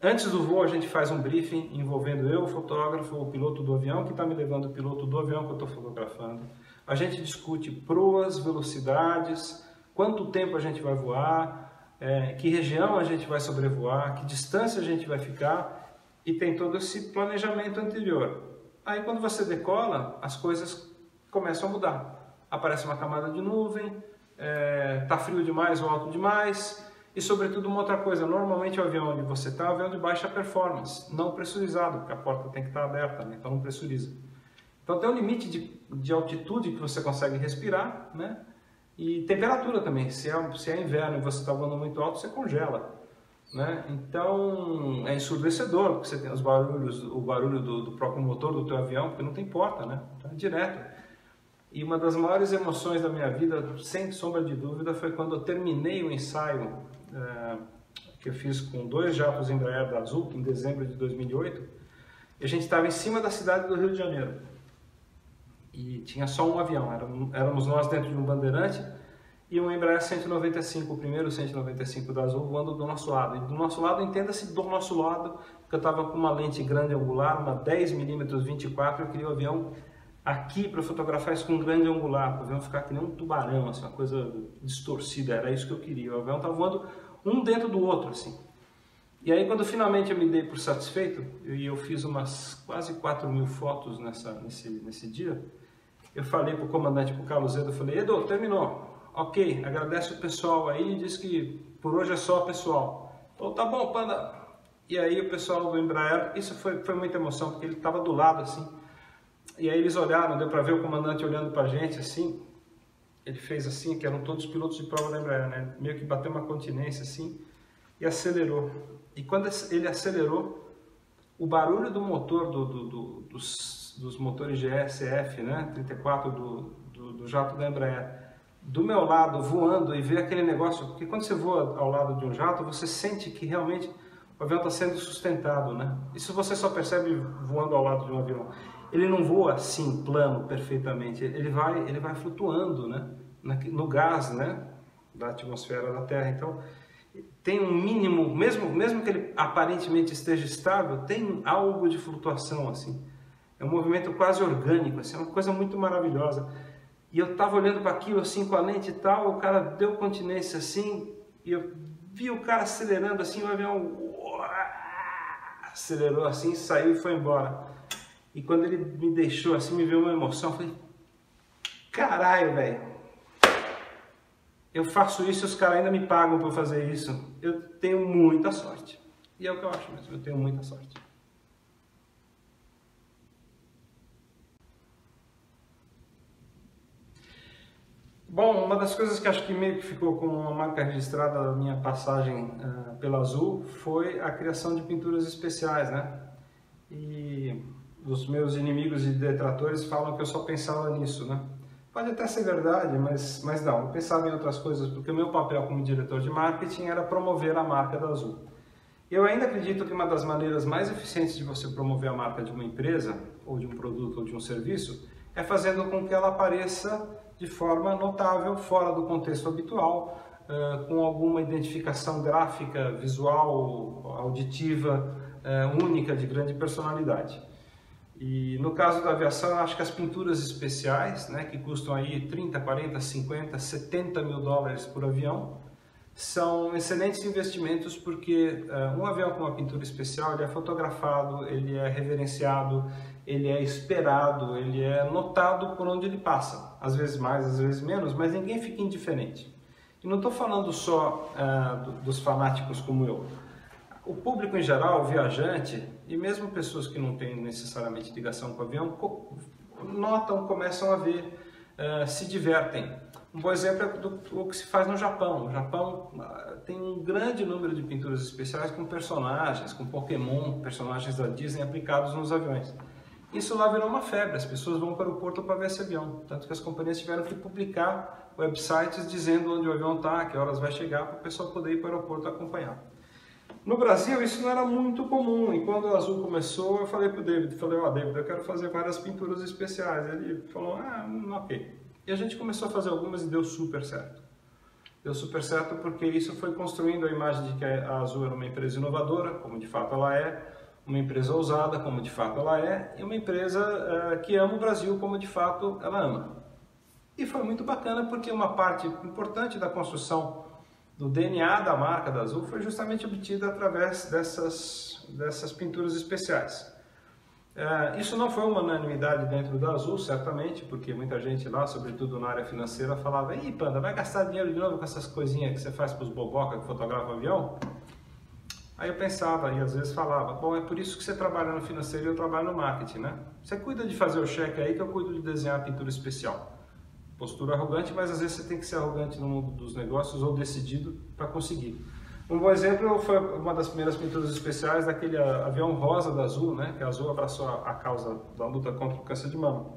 Antes do voo a gente faz um briefing envolvendo eu, o fotógrafo, o piloto do avião, que está me levando o piloto do avião que eu estou fotografando. A gente discute proas, velocidades, quanto tempo a gente vai voar, que região a gente vai sobrevoar, que distância a gente vai ficar, e tem todo esse planejamento anterior. Aí quando você decola, as coisas começam a mudar. Aparece uma camada de nuvem, tá frio demais ou alto demais, e sobretudo uma outra coisa, normalmente o avião onde você está é um avião de baixa performance, não pressurizado, porque a porta tem que estar aberta, né? Então não pressuriza. Então tem um limite de altitude que você consegue respirar, né? E temperatura também, se é inverno e você está voando muito alto, você congela, né? Então é ensurdecedor, porque você tem os barulhos, o barulho do próprio motor do teu avião, porque não tem porta, né? Então é direto. E uma das maiores emoções da minha vida, sem sombra de dúvida, foi quando eu terminei o ensaio que eu fiz com 2 jatos Embraer da Azul, em dezembro de 2008, e a gente estava em cima da cidade do Rio de Janeiro. E tinha só um avião, éramos nós dentro de um bandeirante e um Embraer 195, o primeiro 195 da Azul, voando do nosso lado. E do nosso lado, entenda-se do nosso lado, porque eu estava com uma lente grande angular, uma 10mm 24, eu queria o avião aqui para fotografar isso com grande angular, para o avião ficar que nem um tubarão, assim, uma coisa distorcida, era isso que eu queria. O avião estava voando um dentro do outro, assim. E aí quando finalmente eu me dei por satisfeito, e eu fiz umas quase 4.000 fotos nesse dia, eu falei para o comandante, para o Carlos Edo, eu falei, Edo, terminou, ok, agradece o pessoal aí, diz que por hoje é só pessoal. Falou, tá bom, Panda. E aí o pessoal do Embraer, isso foi muita emoção, porque ele estava do lado, assim, e aí eles olharam, deu para ver o comandante olhando para a gente, assim, ele fez assim, que eram todos pilotos de prova da Embraer, né? Meio que bateu uma continência, assim, e acelerou. E quando ele acelerou, o barulho do motor dos motores GE-CF, né, 34 do jato da Embraer, do meu lado voando e ver aquele negócio, porque quando você voa ao lado de um jato, você sente que realmente o avião está sendo sustentado, né? Isso você só percebe voando ao lado de um avião. Ele não voa assim, plano, perfeitamente, ele vai flutuando, né, no gás, né, da atmosfera da Terra. Então tem um mínimo, mesmo que ele aparentemente esteja estável, tem algo de flutuação, assim. É um movimento quase orgânico, assim, é uma coisa muito maravilhosa. E eu estava olhando para aquilo assim com a lente e tal, o cara deu continência assim, e eu vi o cara acelerando assim, o avião acelerou assim, saiu e foi embora. E quando ele me deixou assim, me veio uma emoção, eu falei, caralho, velho, eu faço isso e os caras ainda me pagam por fazer isso. Eu tenho muita sorte. E é o que eu acho mesmo, eu tenho muita sorte. Bom, uma das coisas que acho que meio que ficou como uma marca registrada da minha passagem pela Azul foi a criação de pinturas especiais, né? E os meus inimigos e detratores falam que eu só pensava nisso, né? Pode até ser verdade, mas não, eu pensava em outras coisas, porque o meu papel como diretor de marketing era promover a marca da Azul. Eu ainda acredito que uma das maneiras mais eficientes de você promover a marca de uma empresa, ou de um produto, ou de um serviço, é fazendo com que ela apareça de forma notável, fora do contexto habitual, com alguma identificação gráfica, visual, auditiva, única, de grande personalidade. E no caso da aviação, eu acho que as pinturas especiais, né, que custam aí 30, 40, 50, 70 mil dólares por avião, são excelentes investimentos, porque um avião com uma pintura especial, ele é fotografado, ele é reverenciado, ele é esperado, ele é notado por onde ele passa, às vezes mais, às vezes menos, mas ninguém fica indiferente. E não estou falando só dos fanáticos como eu. O público em geral, o viajante, e mesmo pessoas que não têm necessariamente ligação com o avião, notam, começam a ver, se divertem. Um bom exemplo é o que se faz no Japão. O Japão tem um grande número de pinturas especiais com personagens, com Pokémon, personagens da Disney aplicados nos aviões. Isso lá virou uma febre, as pessoas vão para o aeroporto para ver esse avião. Tanto que as companhias tiveram que publicar websites dizendo onde o avião está, que horas vai chegar, para o pessoal poder ir para o aeroporto acompanhar. No Brasil isso não era muito comum, e quando a Azul começou eu falei para o David, David, eu quero fazer várias pinturas especiais. Ele falou, ok. E a gente começou a fazer algumas e deu super certo. Deu super certo porque isso foi construindo a imagem de que a Azul era uma empresa inovadora, como de fato ela é, uma empresa ousada, como de fato ela é, e uma empresa que ama o Brasil, como de fato ela ama. E foi muito bacana porque uma parte importante da construção do DNA da marca da Azul foi justamente obtida através dessas pinturas especiais. Isso não foi uma unanimidade dentro da Azul, certamente, porque muita gente lá, sobretudo na área financeira, falava: "Ih, Panda, vai gastar dinheiro de novo com essas coisinhas que você faz para os boboca que fotografam avião?" Aí eu pensava e às vezes falava: "Bom, é por isso que você trabalha no financeiro e eu trabalho no marketing, né? Você cuida de fazer o cheque aí que eu cuido de desenhar a pintura especial." Postura arrogante, mas às vezes você tem que ser arrogante no mundo dos negócios ou decidido para conseguir. Um bom exemplo foi uma das primeiras pinturas especiais daquele avião rosa da Azul, né? Que a Azul abraçou a causa da luta contra o câncer de mama.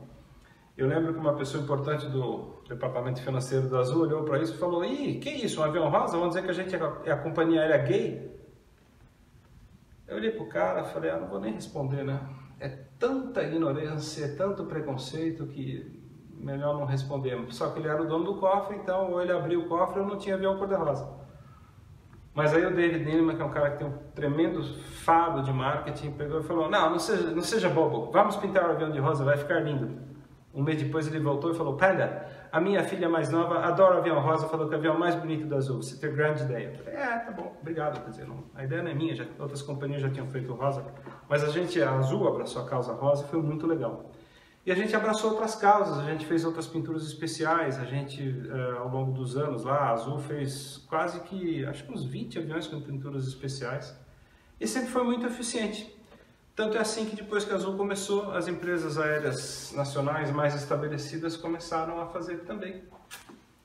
Eu lembro que uma pessoa importante do departamento financeiro da Azul olhou para isso e falou: "Ih, que isso, um avião rosa? Vamos dizer que a gente é a companhia aérea gay?" Eu olhei pro cara e falei: não vou nem responder, né? É tanta ignorância, é tanto preconceito que melhor não responder. Só que ele era o dono do cofre, então ou ele abriu o cofre ou não tinha avião cor-de-rosa. Mas aí o David Neeleman, que é um cara que tem um tremendo fado de marketing, pegou e falou: não seja bobo, vamos pintar o avião de rosa, vai ficar lindo. Um mês depois ele voltou e falou: "Panda, a minha filha mais nova adora o avião rosa, falou que é o avião mais bonito da Azul, você tem grande ideia." Eu falei: tá bom, obrigado. Quer dizer, a ideia não é minha, outras companhias já tinham feito rosa, mas a Azul abraçou a causa rosa e foi muito legal. E a gente abraçou outras causas, a gente fez outras pinturas especiais, a gente, ao longo dos anos lá, a Azul fez quase que, acho que uns 20 aviões com pinturas especiais, e sempre foi muito eficiente. Tanto é assim que depois que a Azul começou, as empresas aéreas nacionais mais estabelecidas começaram a fazer também.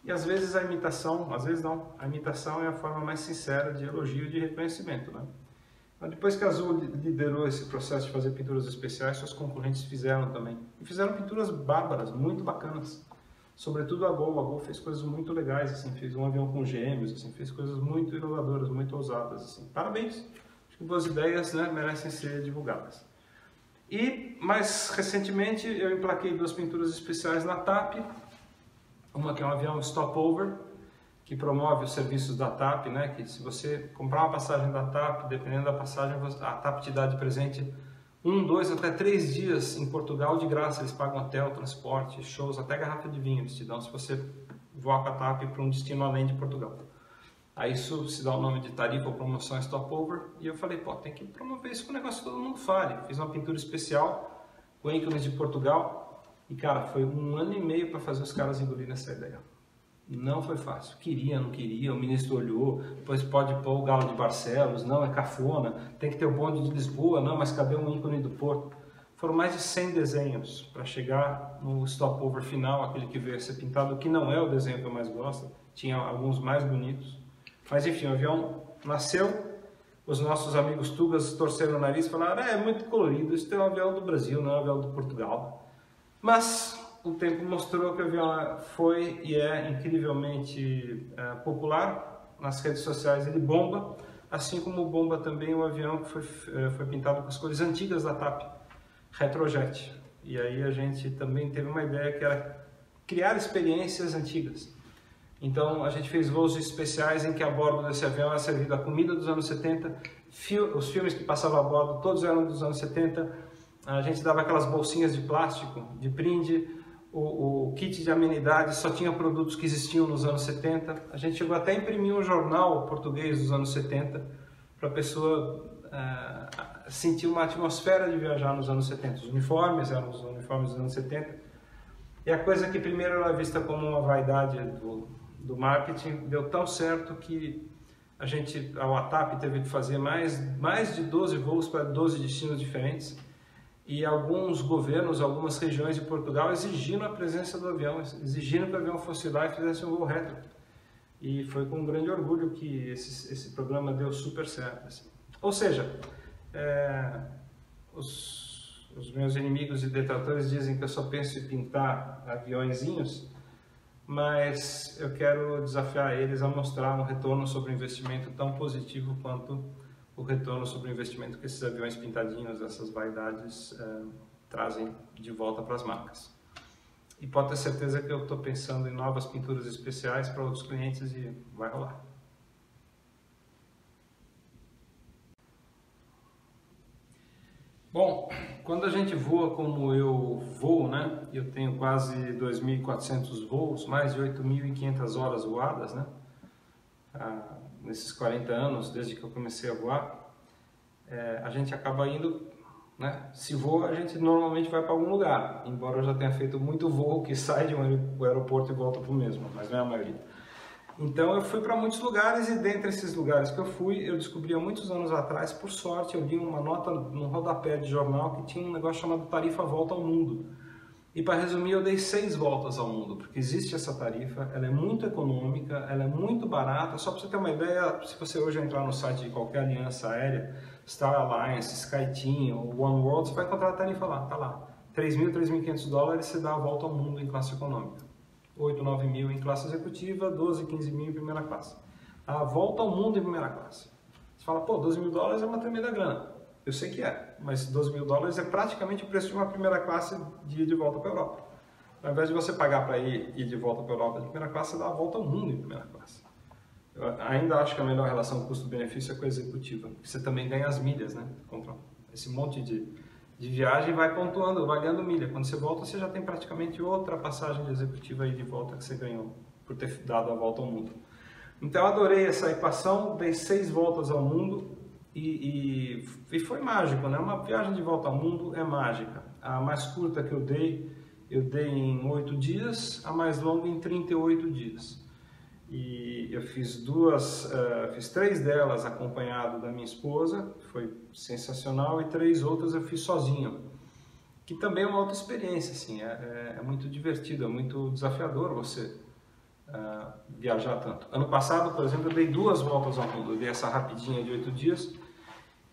E às vezes a imitação, às vezes não, a imitação é a forma mais sincera de elogio e de reconhecimento, né? Então, depois que a Azul liderou esse processo de fazer pinturas especiais, seus concorrentes fizeram também. E fizeram pinturas bárbaras, muito bacanas. Sobretudo a Gol fez coisas muito legais, assim, fez um avião com gêmeos, assim, fez coisas muito inovadoras, muito ousadas, assim. Parabéns! Boas ideias, né, merecem ser divulgadas. E mais recentemente eu emplaquei 2 pinturas especiais na TAP, uma que é um avião stopover, que promove os serviços da TAP, né, que se você comprar uma passagem da TAP, dependendo da passagem, a TAP te dá de presente 1, 2 até 3 dias em Portugal de graça. Eles pagam hotel, transporte, shows, até garrafa de vinho eles te dão se você voar com a TAP para um destino além de Portugal. Aí isso se dá o nome de tarifa ou promoção stopover, e eu falei: tem que promover isso que o negócio todo mundo fale. Fiz uma pintura especial com ícones de Portugal e, cara, foi 1 ano e meio para fazer os caras engolirem essa ideia. Não foi fácil. Queria, não queria, o ministro olhou, depois pode pôr o Galo de Barcelos, não, é cafona, tem que ter o bonde de Lisboa, não, mas cadê um ícone do Porto? Foram mais de 100 desenhos para chegar no stopover final, aquele que veio a ser pintado, que não é o desenho que eu mais gosto, tinha alguns mais bonitos. Mas enfim, o avião nasceu, os nossos amigos tugas torceram o nariz e falaram: é muito colorido, isso é um avião do Brasil, não é um avião do Portugal. Mas o tempo mostrou que o avião foi e é incrivelmente popular. Nas redes sociais ele bomba, assim como bomba também o avião que foi pintado com as cores antigas da TAP, Retrojet. E aí a gente também teve uma ideia que era criar experiências antigas. Então a gente fez voos especiais em que a bordo desse avião era servida a comida dos anos 70, os filmes que passavam a bordo todos eram dos anos 70, a gente dava aquelas bolsinhas de plástico, de brinde, o kit de amenidades só tinha produtos que existiam nos anos 70, a gente chegou até a imprimir um jornal português dos anos 70 para a pessoa sentir uma atmosfera de viajar nos anos 70. Os uniformes eram os uniformes dos anos 70 e a coisa que primeiro era vista como uma vaidade do marketing deu tão certo que a TAP teve que fazer mais de 12 voos para 12 destinos diferentes. E alguns governos, algumas regiões de Portugal exigiram a presença do avião, exigiram que o avião fosse lá e fizesse um voo retro. E foi com grande orgulho que esse programa deu super certo. Assim. Ou seja, os meus inimigos e detratores dizem que eu só penso em pintar aviõezinhos, mas eu quero desafiar eles a mostrar um retorno sobre o investimento tão positivo quanto o retorno sobre o investimento que esses aviões pintadinhos, essas vaidades, trazem de volta para as marcas. E pode ter certeza que eu estou pensando em novas pinturas especiais para outros clientes e vai rolar. Bom, quando a gente voa como eu voo, né? Eu tenho quase 2.400 voos, mais de 8.500 horas voadas, né? nesses 40 anos, desde que eu comecei a voar, a gente acaba indo, né? Se voa, a gente normalmente vai para algum lugar, embora eu já tenha feito muito voo que sai de um aeroporto e volta para o mesmo, mas não é a maioria. Então eu fui para muitos lugares e dentre esses lugares que eu fui, eu descobri há muitos anos atrás, por sorte, eu li uma nota no rodapé de jornal que tinha um negócio chamado tarifa Volta ao Mundo. E para resumir, eu dei 6 voltas ao mundo, porque existe essa tarifa, ela é muito econômica, ela é muito barata. Só para você ter uma ideia, se você hoje entrar no site de qualquer aliança aérea, Star Alliance, SkyTeam ou OneWorld, você vai encontrar a tarifa lá, tá lá. 3.000, 3.500 dólares, você dá a volta ao mundo em classe econômica. 8, 9 mil em classe executiva, 12, 15 mil em primeira classe. A volta ao mundo em primeira classe. Você fala, pô, 12 mil dólares é uma tremenda grana. Eu sei que é, mas 12 mil dólares é praticamente o preço de uma primeira classe de ir de volta para a Europa. Ao invés de você pagar para ir de volta para a Europa de primeira classe, você dá a volta ao mundo em primeira classe. Eu ainda acho que a melhor relação custo-benefício é com a executiva, porque você também ganha as milhas, né? Esse monte de viagem vai pontuando, vai ganhando milha. Quando você volta, você já tem praticamente outra passagem de executiva aí de volta que você ganhou por ter dado a volta ao mundo. Então eu adorei essa equação, dei 6 voltas ao mundo e foi mágico, né? Uma viagem de volta ao mundo é mágica. A mais curta que eu dei em 8 dias, a mais longa em 38 dias. E eu fiz 3 delas acompanhado da minha esposa, foi sensacional, e 3 outras eu fiz sozinho, que também é uma outra experiência, assim, é muito divertido, é muito desafiador você viajar tanto. Ano passado, por exemplo, eu dei 2 voltas ao mundo, eu dei essa rapidinha de 8 dias,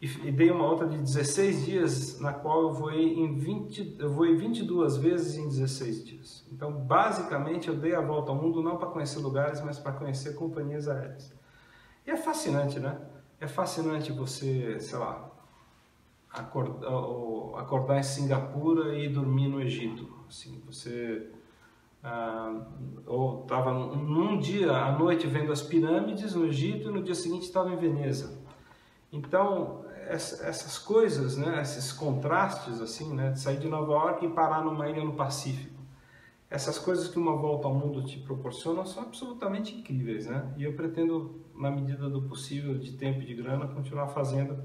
e dei uma outra de 16 dias, na qual eu voei 22 vezes em 16 dias. Então, basicamente, eu dei a volta ao mundo não para conhecer lugares, mas para conhecer companhias aéreas. E é fascinante, né? É fascinante você, sei lá, acordar em Singapura e dormir no Egito. Assim, você ou estava num dia à noite vendo as pirâmides no Egito e no dia seguinte estava em Veneza. Então, essas coisas, né, esses contrastes, assim, né, de sair de Nova York e parar numa ilha no Pacífico, essas coisas que uma volta ao mundo te proporciona são absolutamente incríveis, né? E eu pretendo, na medida do possível, de tempo e de grana, continuar fazendo,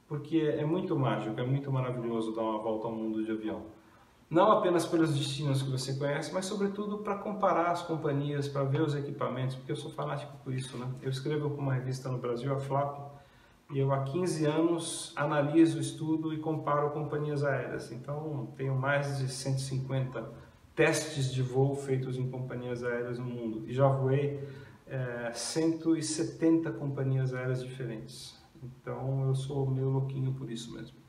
porque é muito mágico, é muito maravilhoso dar uma volta ao mundo de avião. Não apenas pelos destinos que você conhece, mas sobretudo para comparar as companhias, para ver os equipamentos, porque eu sou fanático por isso, né? Eu escrevo para uma revista no Brasil, a Flap, e eu há 15 anos analiso, estudo e comparo companhias aéreas. Então, tenho mais de 150 testes de voo feitos em companhias aéreas no mundo. E já voei 170 companhias aéreas diferentes. Então, eu sou meio louquinho por isso mesmo.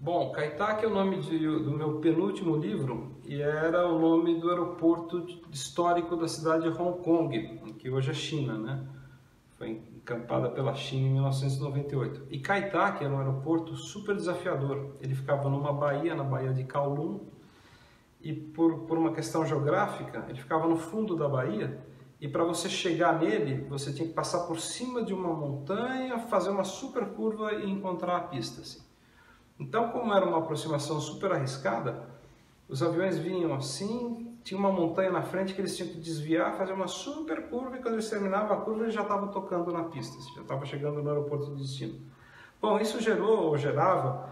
Bom, Kai-Tak é o nome do meu penúltimo livro e era o nome do aeroporto histórico da cidade de Hong Kong, que hoje é China, né? Foi encampada pela China em 1998. E Kai-Tak era um aeroporto super desafiador. Ele ficava numa baía, na baía de Kowloon, e por uma questão geográfica, ele ficava no fundo da baía, e para você chegar nele, você tinha que passar por cima de uma montanha, fazer uma super curva e encontrar a pista, assim. Então, como era uma aproximação super arriscada, os aviões vinham assim, tinha uma montanha na frente que eles tinham que desviar, fazer uma super curva, e quando eles terminavam a curva, eles já estavam tocando na pista, já estavam chegando no aeroporto de destino. Bom, isso gerava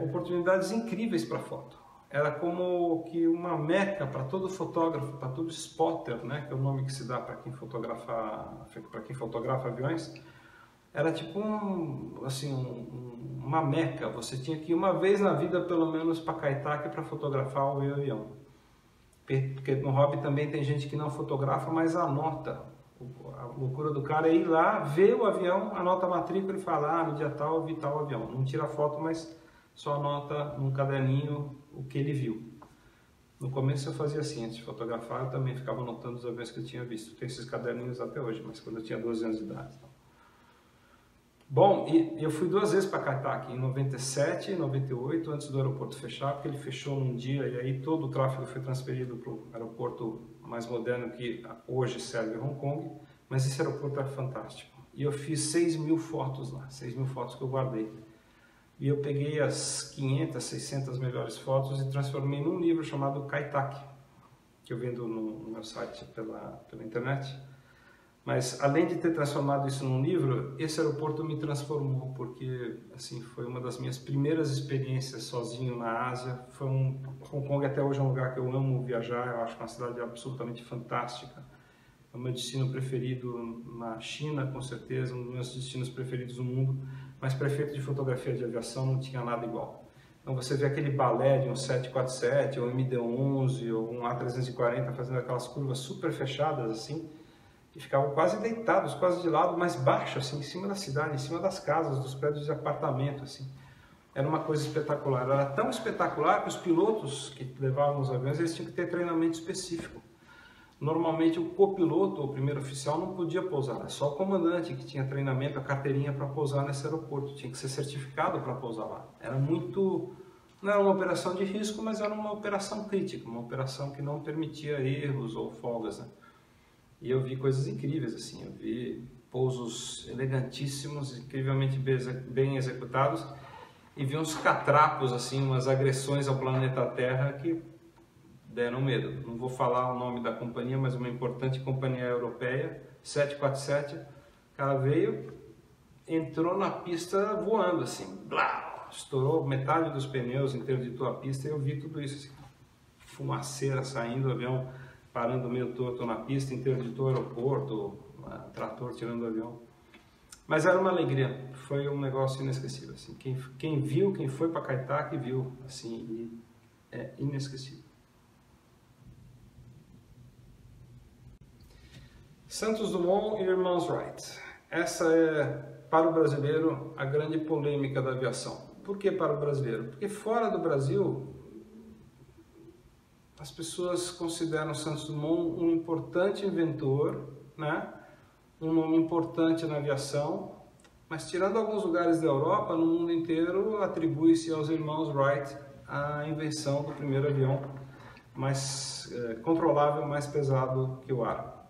oportunidades incríveis para foto. Era como que uma meca para todo fotógrafo, para todo spotter, né, que é o nome que se dá para quem fotografa aviões. Era tipo uma meca, você tinha que ir uma vez na vida pelo menos para Kai-Tak para fotografar o avião. Porque no hobby também tem gente que não fotografa, mas anota. A loucura do cara é ir lá, ver o avião, anota a matrícula e fala, no dia tal eu vi tal avião. Não tira foto, mas só anota num caderninho o que ele viu. No começo eu fazia assim, antes de fotografar eu também ficava anotando os aviões que eu tinha visto. Tem esses caderninhos até hoje, mas quando eu tinha 12 anos de idade. Bom, e eu fui 2 vezes para Kai-Tak, em 97 e 98, antes do aeroporto fechar, porque ele fechou num dia e aí todo o tráfego foi transferido para o aeroporto mais moderno que hoje serve Hong Kong, mas esse aeroporto é fantástico. E eu fiz 6.000 fotos lá, 6.000 fotos que eu guardei. E eu peguei as 500, 600 melhores fotos e transformei num livro chamado Kai-Tak. que eu vendo no meu site pela internet. Mas além de ter transformado isso num livro, esse aeroporto me transformou, porque assim foi uma das minhas primeiras experiências sozinho na Ásia. Hong Kong até hoje é um lugar que eu amo viajar, eu acho uma cidade absolutamente fantástica. É o meu destino preferido na China, com certeza, um dos meus destinos preferidos no mundo, mas para efeito de fotografia de aviação não tinha nada igual. Então você vê aquele balé de um 747, ou um MD-11, ou um A340 fazendo aquelas curvas super fechadas assim, que ficavam quase deitados, quase de lado, mais baixo, assim, em cima da cidade, em cima das casas, dos prédios de apartamento, assim. Era uma coisa espetacular. Era tão espetacular que os pilotos que levavam os aviões, eles tinham que ter treinamento específico. Normalmente o copiloto, ou o primeiro oficial, não podia pousar. Era só o comandante que tinha treinamento, a carteirinha para pousar nesse aeroporto. Tinha que ser certificado para pousar lá. Era muito... Não era uma operação de risco, mas era uma operação crítica, uma operação que não permitia erros ou folgas, né? E eu vi coisas incríveis, assim, eu vi pousos elegantíssimos, incrivelmente bem executados, e vi uns catrapos, assim, umas agressões ao planeta Terra que deram medo. Não vou falar o nome da companhia, mas uma importante companhia europeia, 747, o cara veio, entrou na pista voando, assim, blá, estourou metade dos pneus, interditou a pista, e eu vi tudo isso, assim, fumaceira saindo, o avião parando meio torto na pista, interditou o aeroporto, trator tirando o avião. Mas era uma alegria, foi um negócio inesquecível. Assim. Quem viu, quem foi para Caetá, que viu, assim, é inesquecível. Santos Dumont e Irmãos Wright. Essa é, para o brasileiro, a grande polêmica da aviação. Por que para o brasileiro? Porque fora do Brasil, as pessoas consideram Santos Dumont um importante inventor, né? Um nome importante na aviação, mas tirando alguns lugares da Europa, no mundo inteiro atribui-se aos irmãos Wright a invenção do primeiro avião mais controlável, mais pesado que o ar.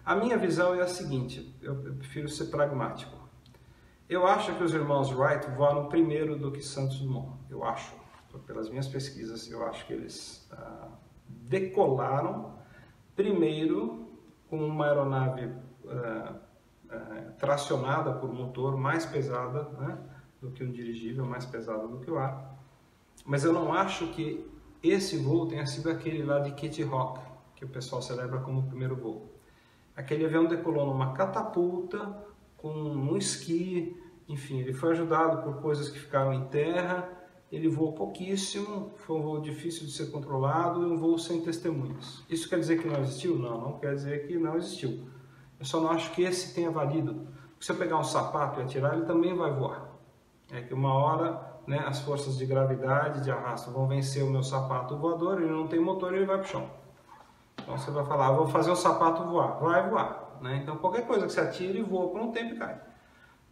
A minha visão é a seguinte, eu prefiro ser pragmático. Eu acho que os irmãos Wright voaram primeiro do que Santos Dumont, eu acho. Pelas minhas pesquisas, eu acho que eles decolaram primeiro com uma aeronave tracionada por motor mais pesada, né, do que um dirigível, mais pesada do que o ar. Mas eu não acho que esse voo tenha sido aquele lá de Kitty Hawk, que o pessoal celebra como o primeiro voo. Aquele avião decolou numa catapulta, com um esqui, enfim, ele foi ajudado por coisas que ficaram em terra. Ele voou pouquíssimo, foi um voo difícil de ser controlado e um voo sem testemunhas. Isso quer dizer que não existiu? Não, não quer dizer que não existiu. Eu só não acho que esse tenha valido. Se eu pegar um sapato e atirar, ele também vai voar. É que uma hora, né, as forças de gravidade, de arrasto, vão vencer o meu sapato voador, ele não tem motor e ele vai para o chão. Então você vai falar, vou fazer o sapato voar. Vai voar. Né? Então qualquer coisa que você atire, voa por um tempo e cai.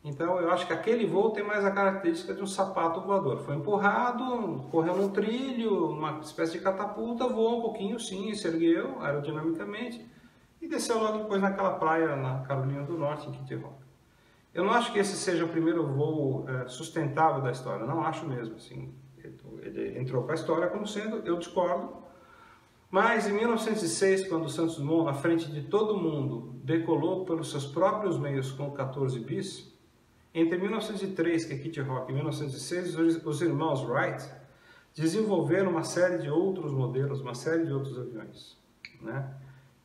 Então eu acho que aquele voo tem mais a característica de um sapato voador. Foi empurrado, correu num trilho, uma espécie de catapulta, voou um pouquinho sim, se ergueu aerodinamicamente e desceu logo depois naquela praia na Carolina do Norte, em Kitty Hawk. Eu não acho que esse seja o primeiro voo sustentável da história, não acho mesmo. Assim, ele entrou para a história como sendo, eu discordo. Mas em 1906, quando o Santos Dumont, na frente de todo mundo, decolou pelos seus próprios meios com o 14 bis, entre 1903, que é Kitty Hawk, e 1906, os irmãos Wright desenvolveram uma série de outros modelos, uma série de outros aviões, né?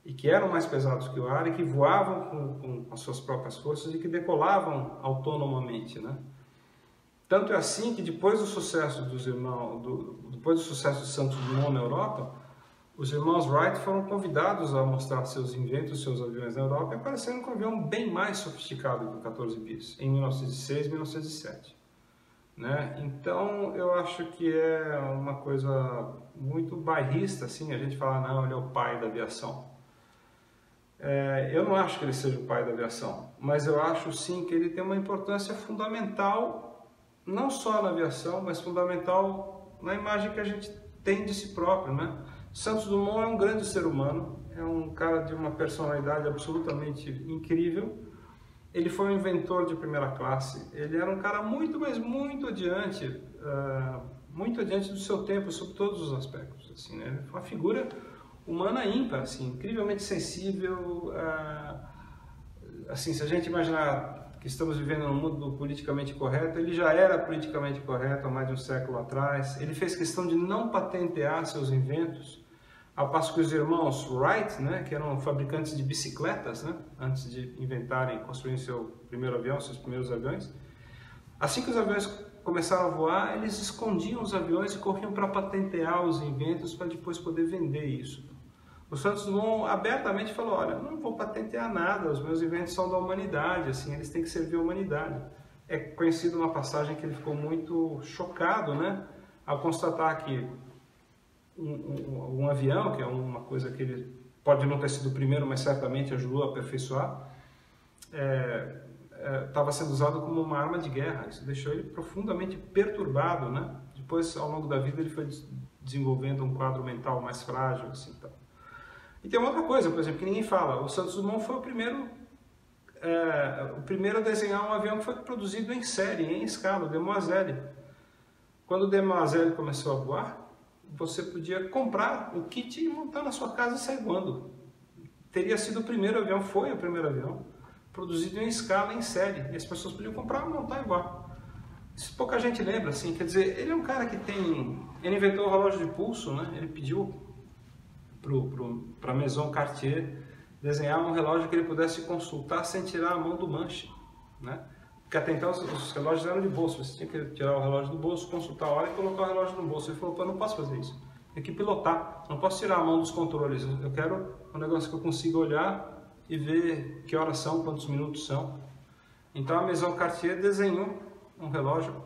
E que eram mais pesados que o ar e que voavam com as suas próprias forças e que decolavam autonomamente, né? Tanto é assim que depois do sucesso depois do sucesso de Santos Dumont na Europa, os irmãos Wright foram convidados a mostrar seus inventos, seus aviões na Europa, e apareceram com um avião bem mais sofisticado que o 14 bis, em 1906 e 1907. Né? Então, eu acho que é uma coisa muito bairrista, assim, a gente fala, não, ele é o pai da aviação. Eu não acho que ele seja o pai da aviação, mas eu acho sim que ele tem uma importância fundamental, não só na aviação, mas fundamental na imagem que a gente tem de si próprio, né? Santos Dumont é um grande ser humano, é um cara de uma personalidade absolutamente incrível. Ele foi um inventor de primeira classe, ele era um cara muito, mas muito adiante muito adiante do seu tempo, sob todos os aspectos. Assim, né? Uma figura humana ímpar, assim, incrivelmente sensível. Assim, se a gente imaginar que estamos vivendo num mundo politicamente correto, ele já era politicamente correto há mais de um século atrás. Ele fez questão de não patentear seus inventos, ao passo que os irmãos Wright, né, que eram fabricantes de bicicletas, né, antes de inventarem, construírem seu primeiro avião, seus primeiros aviões, assim que os aviões começaram a voar, eles escondiam os aviões e corriam para patentear os inventos para depois poder vender isso. O Santos Dumont abertamente falou, olha, não vou patentear nada, os meus inventos são da humanidade, assim, eles têm que servir a humanidade. É conhecido uma passagem que ele ficou muito chocado, né, ao constatar que um avião, que é uma coisa que ele pode não ter sido o primeiro, mas certamente ajudou a aperfeiçoar, estava sendo usado como uma arma de guerra. Isso deixou ele profundamente perturbado, né? Depois, ao longo da vida, ele foi desenvolvendo um quadro mental mais frágil, assim, tal. E tem uma outra coisa, por exemplo, que ninguém fala. O Santos Dumont foi o primeiro a desenhar um avião que foi produzido em série, em escala, o Demoiselle. Quando o Demoiselle começou a voar, você podia comprar o kit e montar na sua casa e sair voando. Teria sido o primeiro avião, foi o primeiro avião, produzido em escala, em série. E as pessoas podiam comprar, montar e voar. Isso pouca gente lembra, assim, quer dizer, ele é um cara que ele inventou o relógio de pulso, né? Ele pediu para a Maison Cartier desenhar um relógio que ele pudesse consultar sem tirar a mão do manche, né? Porque até então os relógios eram de bolso, você tinha que tirar o relógio do bolso, consultar a hora e colocar o relógio no bolso. Ele falou, pô, eu não posso fazer isso, tem que pilotar, não posso tirar a mão dos controles, eu quero um negócio que eu consiga olhar e ver que horas são, quantos minutos são. Então a Maison Cartier desenhou um relógio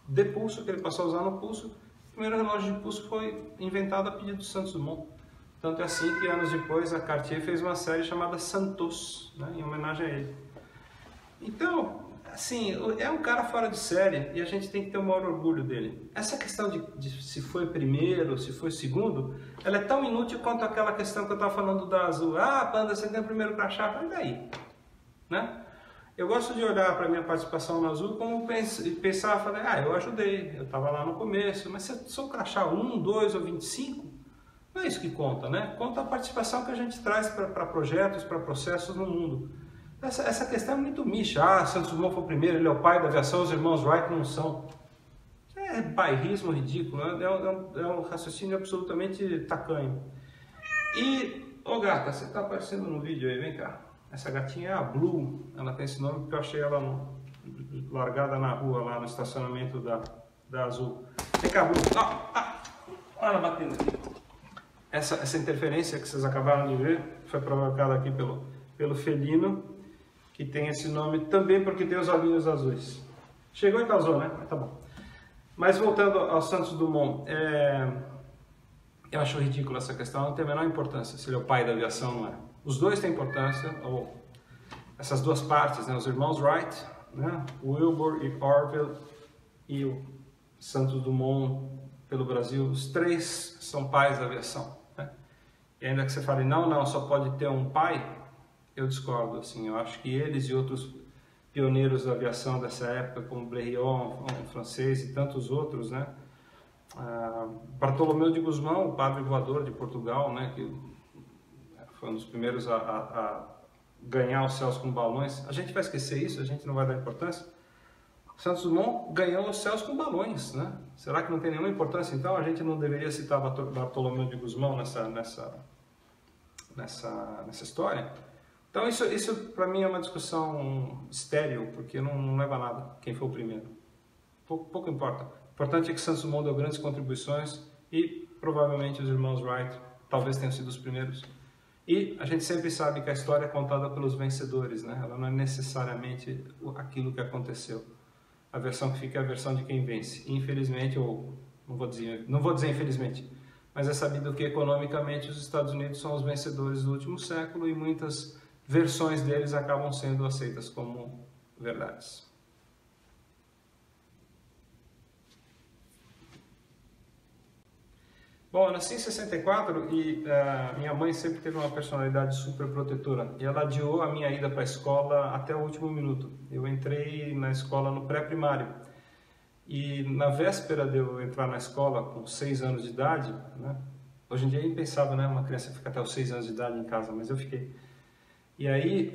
de pulso, que ele passou a usar no pulso. O primeiro relógio de pulso foi inventado a pedido do Santos Dumont. Tanto é assim que anos depois a Cartier fez uma série chamada Santos, né, em homenagem a ele. Então, assim, é um cara fora de série e a gente tem que ter o maior orgulho dele. Essa questão de se foi primeiro, se foi segundo, ela é tão inútil quanto aquela questão que eu estava falando da Azul. Ah, Panda, você tem o primeiro crachá, e daí? Né? Eu gosto de olhar para a minha participação na Azul como pensar, falei, eu ajudei, eu estava lá no começo, mas se eu sou crachá 1, 2 ou 25, não é isso que conta, né? Conta a participação que a gente traz para projetos, para processos no mundo. Essa questão é muito micha. Ah, Santos Dumont foi o primeiro, ele é o pai da aviação, os irmãos Wright não são. É bairrismo ridículo, é um raciocínio absolutamente tacanho. E, ô gata, você está aparecendo no vídeo aí, vem cá. Essa gatinha é a Blue, ela tem esse nome porque eu achei ela largada na rua, lá no estacionamento da Azul. Vem cá, Blue. Olha ela batendo aqui. Essa interferência que vocês acabaram de ver foi provocada aqui pelo felino, que tem esse nome também porque tem os olhinhos azuis. Chegou e causou, né? Mas tá bom. Mas voltando ao Santos Dumont, eu acho ridículo essa questão, não tem a menor importância se ele é o pai da aviação, não é. Os dois têm importância, ou essas duas partes, né? Os irmãos Wright, né? Wilbur e Orville e o Santos Dumont pelo Brasil, os três são pais da aviação. E ainda que você fale, não, só pode ter um pai, eu discordo, assim, eu acho que eles e outros pioneiros da aviação dessa época, como Blériot, um francês e tantos outros, né? Bartolomeu de Gusmão, o padre voador de Portugal, né? Que foi um dos primeiros a ganhar os céus com balões. A gente vai esquecer isso, a gente não vai dar importância. Santos Dumont ganhou os céus com balões, né? Será que não tem nenhuma importância? Então a gente não deveria citar Bartolomeu de Gusmão nessa história? Então isso para mim é uma discussão estéril, porque não leva a nada quem foi o primeiro. Pouco importa. O importante é que Santos Dumont deu grandes contribuições e provavelmente os irmãos Wright talvez tenham sido os primeiros. E a gente sempre sabe que a história é contada pelos vencedores, né? Ela não é necessariamente aquilo que aconteceu. A versão que fica é a versão de quem vence. Infelizmente, ou não vou dizer infelizmente, mas é sabido que economicamente os Estados Unidos são os vencedores do último século e muitas versões deles acabam sendo aceitas como verdades. Bom, eu nasci em 64 e minha mãe sempre teve uma personalidade super protetora e ela adiou a minha ida para a escola até o último minuto. Eu entrei na escola no pré-primário E na véspera de eu entrar na escola com 6 anos de idade, né? Hoje em dia é impensável, né? Uma criança fica até os 6 anos de idade em casa, mas eu fiquei. E aí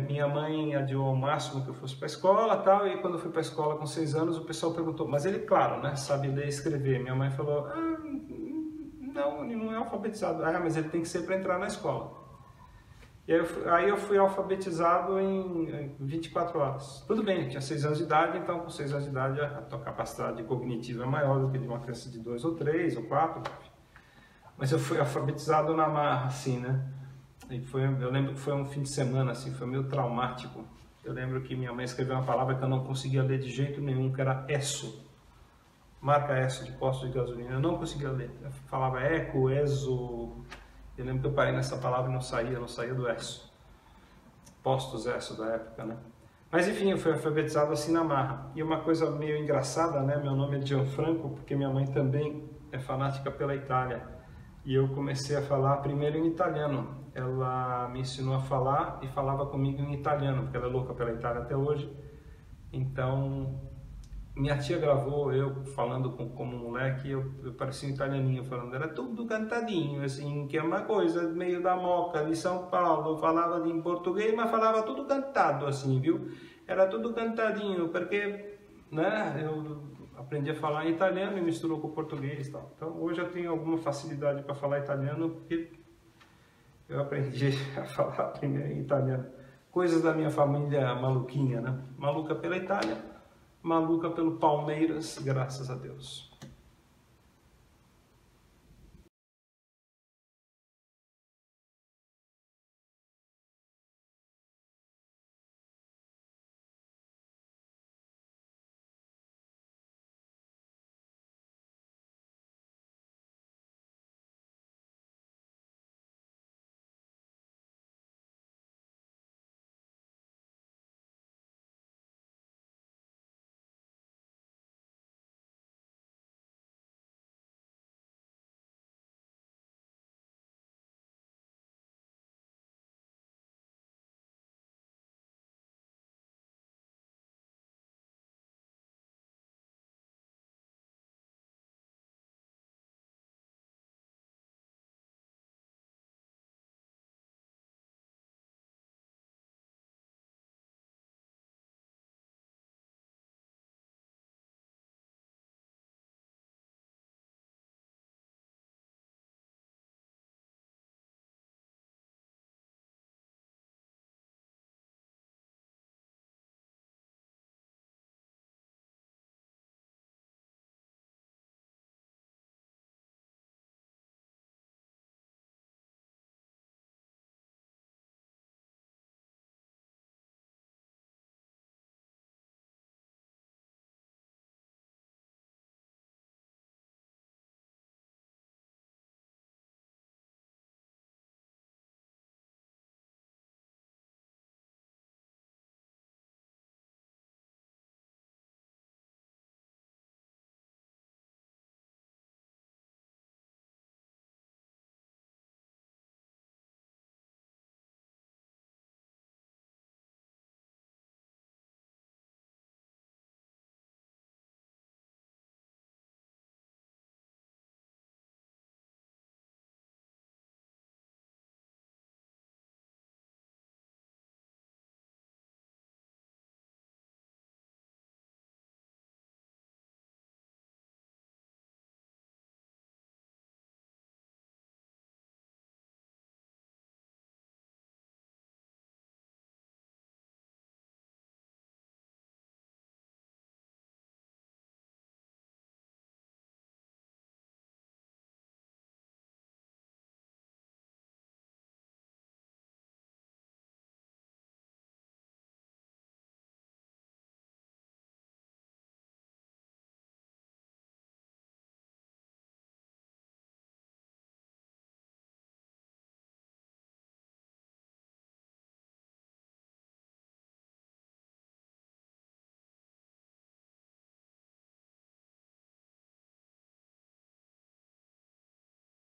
minha mãe adiou ao máximo que eu fosse para a escola, tal. E quando eu fui para a escola com 6 anos, o pessoal perguntou, mas ele, claro, né? Sabe ler e escrever. Minha mãe falou, não, ele não é alfabetizado. Ah, mas ele tem que ser para entrar na escola. E aí eu fui alfabetizado em 24 horas. Tudo bem, eu tinha 6 anos de idade, então com 6 anos de idade a tua capacidade cognitiva é maior do que de uma criança de 2 ou 3 ou 4. Mas eu fui alfabetizado na marra, assim, né? E eu lembro que foi um fim de semana, assim, foi meio traumático. Eu lembro que minha mãe escreveu uma palavra que eu não conseguia ler de jeito nenhum, que era ESSO. Marca ESSO de posto de gasolina. Eu não conseguia ler. Eu falava eco, ESO. Eu lembro que eu parei nessa palavra e não saía do ESSO. Postos ESSO da época, né? Mas enfim, eu fui alfabetizado assim na marra. E uma coisa meio engraçada, né? Meu nome é Gianfranco, porque minha mãe também é fanática pela Itália. E eu comecei a falar primeiro em italiano. Ela me ensinou a falar e falava comigo em italiano, porque ela é louca pela Itália até hoje. Então, minha tia gravou eu falando como moleque, eu parecia um italianinho falando, era tudo cantadinho, assim, que é uma coisa meio da Moca, de São Paulo, falava em português, mas falava tudo cantado, assim, viu? Era tudo cantadinho, porque, né, eu aprendi a falar em italiano e misturou com o português e tal. Então, hoje eu tenho alguma facilidade para falar italiano, porque eu aprendi a falar primeiro em italiano. Coisas da minha família maluquinha, né? Maluca pela Itália, maluca pelo Palmeiras, graças a Deus.